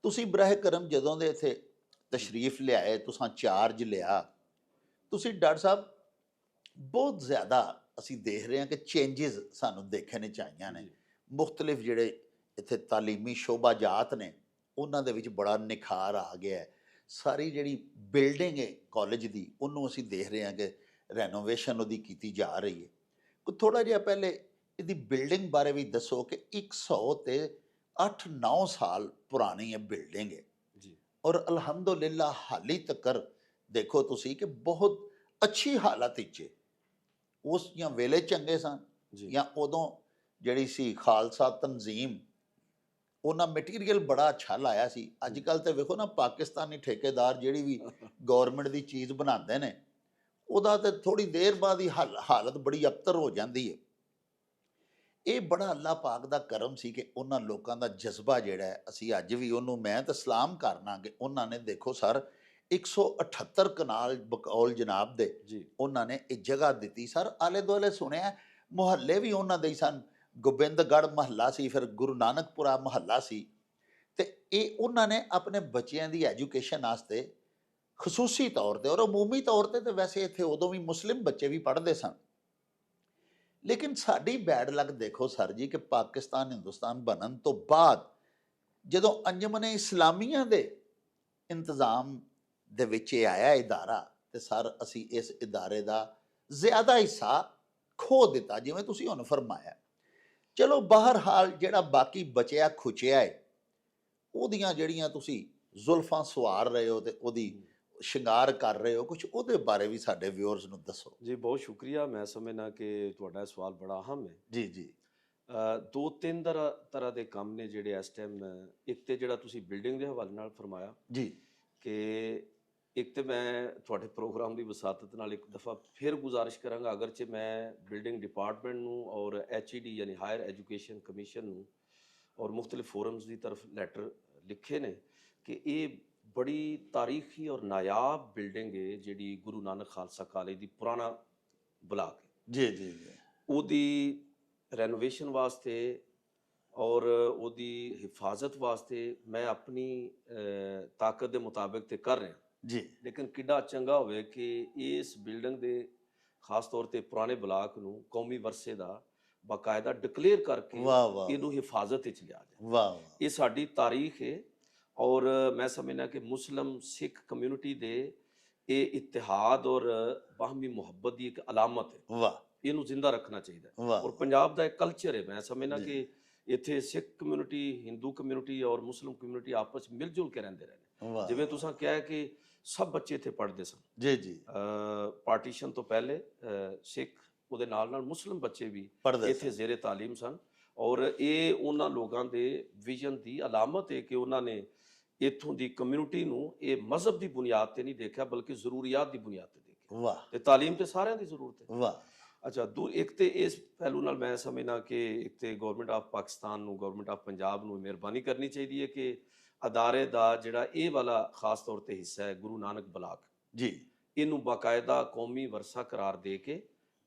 ਤੁਸੀਂ ਬਰਾਹ ਕਰਮ ਜਦੋਂ ਦੇ ਇੱਥੇ ਤਸ਼ਰੀਫ ਲਿਆਏ, ਤੁਸੀਂ ਚਾਰਜ ਲਿਆ, ਤੁਸੀਂ ਡਾਕਟਰ ਸਾਹਿਬ ਬਹੁਤ ਜ਼ਿਆਦਾ ਅਸੀਂ ਦੇਖ ਰਹੇ ਹਾਂ ਕਿ ਚੇਂਜਸ ਸਾਨੂੰ ਦੇਖਣੇ ਚਾਹੀਆਂ ਨੇ। ਮੁਖਤਲਿਫ ਜਿਹੜੇ ਇੱਥੇ ਤਾਲੀਮੀ ਸ਼ੋਬਾਜਾਤ ਨੇ ਉਹਨਾਂ ਦੇ ਵਿੱਚ ਬੜਾ ਨਿਖਾਰ ਆ ਗਿਆ ਹੈ। ਸਾਰੀ ਜਿਹੜੀ ਬਿਲਡਿੰਗ ਹੈ ਕਾਲਜ ਦੀ, ਉਹਨੂੰ ਅਸੀਂ ਦੇਖ ਰਹੇ ਹਾਂ ਕਿ ਰੈਨੋਵੇਸ਼ਨ ਉਹਦੀ ਕੀਤੀ ਜਾ ਰਹੀ ਹੈ। ਕੋਈ ਥੋੜ੍ਹਾ ਜਿਹਾ ਪਹਿਲੇ ਇਹਦੀ ਬਿਲਡਿੰਗ ਬਾਰੇ ਵੀ ਦੱਸੋ ਕਿ 100 ਤੇ 8-9 ਸਾਲ ਪੁਰਾਣੀ ਇਹ ਬਿਲਡਿੰਗ ਹੈ ਜੀ ਔਰ ਅਲਹਮਦੁਲਿਲਾ ਹਾਲੀ ਤੱਕਰ ਦੇਖੋ ਤੁਸੀਂ ਕਿ ਬਹੁਤ ਅੱਛੀ ਹਾਲਤ ਵਿੱਚ ਹੈ। ਉਸ ਜਾਂ ਵੇਲੇ ਚੰਗੇ ਸਨ ਜੀ ਜਾਂ ਉਦੋਂ ਜਿਹੜੀ ਸੀ ਖਾਲਸਾ ਤਨਜ਼ੀਮ ਉਹਨਾਂ ਮਟੀਰੀਅਲ ਬੜਾ ਅੱਛਾ ਲਾਇਆ ਸੀ। ਅੱਜ ਕੱਲ ਤੇ ਵੇਖੋ ਨਾ ਪਾਕਿਸਤਾਨੀ ਠੇਕੇਦਾਰ ਜਿਹੜੀ ਵੀ ਗਵਰਨਮੈਂਟ ਦੀ ਚੀਜ਼ ਬਣਾਉਂਦੇ ਨੇ ਉਹਦਾ ਤੇ ਥੋੜੀ ਦੇਰ ਬਾਅਦ ਹੀ ਹਾਲਤ ਬੜੀ ਅਬਤਰ ਹੋ ਜਾਂਦੀ ਹੈ। ਇਹ ਬੜਾ ਅੱਲਾਹ ਪਾਕ ਦਾ ਕਰਮ ਸੀ ਕਿ ਉਹਨਾਂ ਲੋਕਾਂ ਦਾ ਜਜ਼ਬਾ ਜਿਹੜਾ ਹੈ ਅਸੀਂ ਅੱਜ ਵੀ ਉਹਨੂੰ ਮੈਂ ਤਾਂ ਸਲਾਮ ਕਰਨਾ ਕਿ ਉਹਨਾਂ ਨੇ ਦੇਖੋ ਸਰ 178 ਕਨਾਲ ਬਕੌਲ ਜਨਾਬ ਦੇ ਜੀ ਉਹਨਾਂ ਨੇ ਇਹ ਜਗ੍ਹਾ ਦਿੱਤੀ ਸਰ। ਆਲੇ ਦੁਆਲੇ ਸੁਣਿਆ ਮੁਹੱਲੇ ਵੀ ਉਹਨਾਂ ਦੇ ਹੀ ਸਨ। ਗੋਬਿੰਦਗੜ੍ਹ ਮਹੱਲਾ ਸੀ, ਫਿਰ ਗੁਰੂ ਨਾਨਕਪੁਰਾ ਮਹੱਲਾ ਸੀ ਤੇ ਇਹ ਉਹਨਾਂ ਨੇ ਆਪਣੇ ਬੱਚਿਆਂ ਦੀ ਐਜੂਕੇਸ਼ਨ ਵਾਸਤੇ ਖਸੂਸੀ ਤੌਰ ਤੇ ਔਰ ਅਮੂਮੀ ਤੌਰ ਤੇ ਵੈਸੇ ਇੱਥੇ ਉਦੋਂ ਵੀ ਮੁਸਲਿਮ ਬੱਚੇ ਵੀ ਪੜ੍ਹਦੇ ਸਨ। ਲੇਕਿਨ ਸਾਡੀ ਬੈਡ ਲੱਕ ਦੇਖੋ ਸਰ ਜੀ ਕਿ ਪਾਕਿਸਤਾਨ ਹਿੰਦੁਸਤਾਨ ਬਣਨ ਤੋਂ ਬਾਅਦ ਜਦੋਂ ਅੰਜਮਨ-ਏ ਇਸਲਾਮੀਆ ਦੇ ਇੰਤਜ਼ਾਮ ਦੇ ਵਿੱਚ ਇਹ ਆਇਆ ਇਦਾਰਾ ਤੇ ਸਰ ਅਸੀਂ ਇਸ ਇਦਾਰੇ ਦਾ ਜ਼ਿਆਦਾ ਹਿੱਸਾ ਖੋ ਦਿੱਤਾ ਜਿਵੇਂ ਤੁਸੀਂ ਹੁਣ ਫਰਮਾਇਆ। ਚਲੋ ਬਹਰਹਾਲ ਜਿਹੜਾ ਬਾਕੀ ਬਚਿਆ ਖੁਚਿਆ ਹੈ ਉਹਦੀਆਂ ਜਿਹੜੀਆਂ ਤੁਸੀਂ ਜ਼ੁਲਫਾਂ ਸਵਾਰ ਰਹੇ ਹੋ ਤੇ ਉਹਦੀ ਸ਼ਿੰਗਾਰ ਕਰ ਰਹੇ ਹੋ ਕੁਝ ਉਹਦੇ ਬਾਰੇ ਵੀ ਸਾਡੇ ਵਿਊਅਰਸ ਨੂੰ ਦੱਸੋ। ਜੀ ਬਹੁਤ ਸ਼ੁਕਰੀਆ। ਮੈਂ ਸਮਝਣਾ ਕਿ ਤੁਹਾਡਾ ਸਵਾਲ ਬੜਾ ਅਹਿਮ ਹੈ। ਜੀ ਜੀ ਦੋ ਤਿੰਨ ਤਰ੍ਹਾਂ ਦੇ ਕੰਮ ਨੇ ਜਿਹੜੇ ਇਸ ਟਾਈਮ ਇੱਕ ਤੇ ਜਿਹੜਾ ਤੁਸੀਂ ਬਿਲਡਿੰਗ ਦੇ ਹਵਾਲੇ ਨਾਲ ਫਰਮਾਇਆ ਜੀ ਕਿ ਇੱਕ ਤੇ ਮੈਂ ਤੁਹਾਡੇ ਪ੍ਰੋਗਰਾਮ ਦੀ ਵਸਾਤਤ ਨਾਲ ਇੱਕ ਦਫਾ ਫਿਰ ਗੁਜ਼ਾਰਿਸ਼ ਕਰਾਂਗਾ ਅਗਰਚੇ ਮੈਂ ਬਿਲਡਿੰਗ ਡਿਪਾਰਟਮੈਂਟ ਨੂੰ ਔਰ HED ਯਾਨੀ ਹਾਇਰ ਐਜੂਕੇਸ਼ਨ ਕਮਿਸ਼ਨ ਨੂੰ ਔਰ ਮੁਖਤਲਿਫ ਫੋਰਮਸ ਦੀ ਤਰਫ ਲੈਟਰ ਲਿਖੇ ਨੇ ਕਿ ਇਹ ਬੜੀ ਤਾਰੀਖੀ ਔਰ ਨਾਯਾਬ ਬਿਲਡਿੰਗ ਹੈ ਜਿਹੜੀ ਗੁਰੂ ਨਾਨਕ ਖਾਲਸਾ ਕਾਲਜ ਦੀ ਪੁਰਾਣਾ ਬਲਾਕ ਹੈ। ਜੀ ਜੀ ਜੀ ਉਹਦੀ ਰੈਨੋਵੇਸ਼ਨ ਵਾਸਤੇ ਔਰ ਉਹਦੀ ਹਿਫਾਜ਼ਤ ਵਾਸਤੇ ਮੈਂ ਆਪਣੀ ਤਾਕਤ ਦੇ ਮੁਤਾਬਿਕ ਤੇ ਕਰ ਰਿਹਾ। ਜੀ ਲੇਕਿਨ ਕਿੱਡਾ ਚੰਗਾ ਹੋਵੇ ਕਿ ਇਸ ਬਿਲਡਿੰਗ ਦੇ ਖਾਸ ਤੌਰ ਤੇ ਪੁਰਾਣੇ ਬਲਾਕ ਨੂੰ ਕੌਮੀ ਵਰਸੇ ਦਾ ਬਾਕਾਇਦਾ ਡਿਕਲੇਅਰ ਕਰਕੇ ਵਾਹ ਵਾਹ ਇਹਨੂੰ ਹਿਫਾਜ਼ਤ ਵਿੱਚ ਲਿਆ ਜਾਏ। ਵਾਹ ਵਾਹ ਇਹ ਸਾਡੀ ਤਾਰੀਖ ਹੈ ਔਰ ਮੈਂ ਸਮਝਣਾ ਕਿ ਮੁਸਲਮ ਸਿੱਖ ਕਮਿਊਨਿਟੀ ਦੇ ਇਹ ਇਤਿਹਾਦ ਔਰ ਬਾਹਮੀ ਮੁਹੱਬਤ ਦੀ ਇੱਕ ਅਲਾਮਤ ਹੈ। ਵਾਹ ਇਹਨੂੰ ਜ਼ਿੰਦਾ ਰੱਖਣਾ ਚਾਹੀਦਾ ਹੈ। ਵਾਹ ਔਰ ਪੰਜਾਬ ਦਾ ਇੱਕ ਕਲਚਰ ਹੈ। ਮੈਂ ਸਮਝਣਾ ਜੀ। ਕਿ ਇੱਥੇ ਸਿੱਖ ਕਮਿਊਨਿਟੀ ਹਿੰਦੂ ਕਮਿਊਨਿਟੀ ਔਰ ਮੁਸਲਿਮ ਕਮਿਊਨਿਟੀ ਆਪਸ ਵਿੱਚ ਮਿਲ ਜੁਲ ਕੇ ਰਹਿੰਦੇ ਰਹੇ ਨੇ। ਵਾਹ ਜਿਵੇਂ ਤੁਸੀਂ ਕਿਹਾ ਕਿ ਸਭ ਬੱਚੇ ਇੱਥੇ ਪੜ੍ਹਦੇ ਸਨ। ਜੀ ਜੀ ਪਾਰਟੀਸ਼ਨ ਤੋਂ ਪਹਿਲੇ ਸਿੱਖ ਉਹਦੇ ਨਾਲ ਮੁਸਲਿਮ ਬੱਚੇ ਵੀ ਪੜ੍ਹਦੇ ਇੱਥੇ ਜ਼ੇਰੇ ਤਾਲੀਮ ਸਨ ਔਰ ਇਹ ਉਹਨਾਂ ਲੋਕਾਂ ਦੇ ਵਿਜ਼ਨ ਦੀ ਅਲਾਮਤ ਹੈ ਕਿ ਉਹਨਾਂ ਨੇ ਇੱਥੋਂ ਦੀ ਕਮਿਊਨਿਟੀ ਨੂੰ ਇਹ ਮਜ਼ਹਬ ਦੀ ਬੁਨਿਆਦ ਤੇ ਨਹੀਂ ਦੇਖਿਆ ਬਲਕਿ ਜ਼ਰੂਰੀਆਤ ਦੀ ਬੁਨਿਆਦ ਤੇ ਦੇਖਿਆ। ਵਾਹ ਤੇ ਤਾਲੀਮ ਤੇ ਸਾਰਿਆਂ ਦੀ ਜ਼ਰੂਰਤ ਹੈ। ਵਾਹ ਅੱਛਾ ਇੱਕ ਤੇ ਇਸ ਪਹਿਲੂ ਨਾਲ ਮੈਂ ਸਮਝਣਾ ਕਿ ਇੱਕ ਤੇ ਗਵਰਨਮੈਂਟ ਆਫ ਪਾਕਿਸਤਾਨ ਨੂੰ ਗਵਰਨਮੈਂਟ ਆਫ ਪੰਜਾਬ ਨੂੰ ਮਿਹਰਬਾਨੀ ਕਰਨੀ ਚਾਹੀਦੀ ਹੈ ਕਿ ਅਦਾਰੇ ਦਾ ਜਿਹੜਾ ਇਹ ਵਾਲਾ ਖਾਸ ਤੌਰ ਤੇ ਹਿੱਸਾ ਹੈ ਗੁਰੂ ਨਾਨਕ ਬਲਾਕ ਜੀ ਇਹਨੂੰ ਬਾਕਾਇਦਾ ਕੌਮੀ ਵਰਸਾ ਕਰਾਰ ਦੇ ਕੇ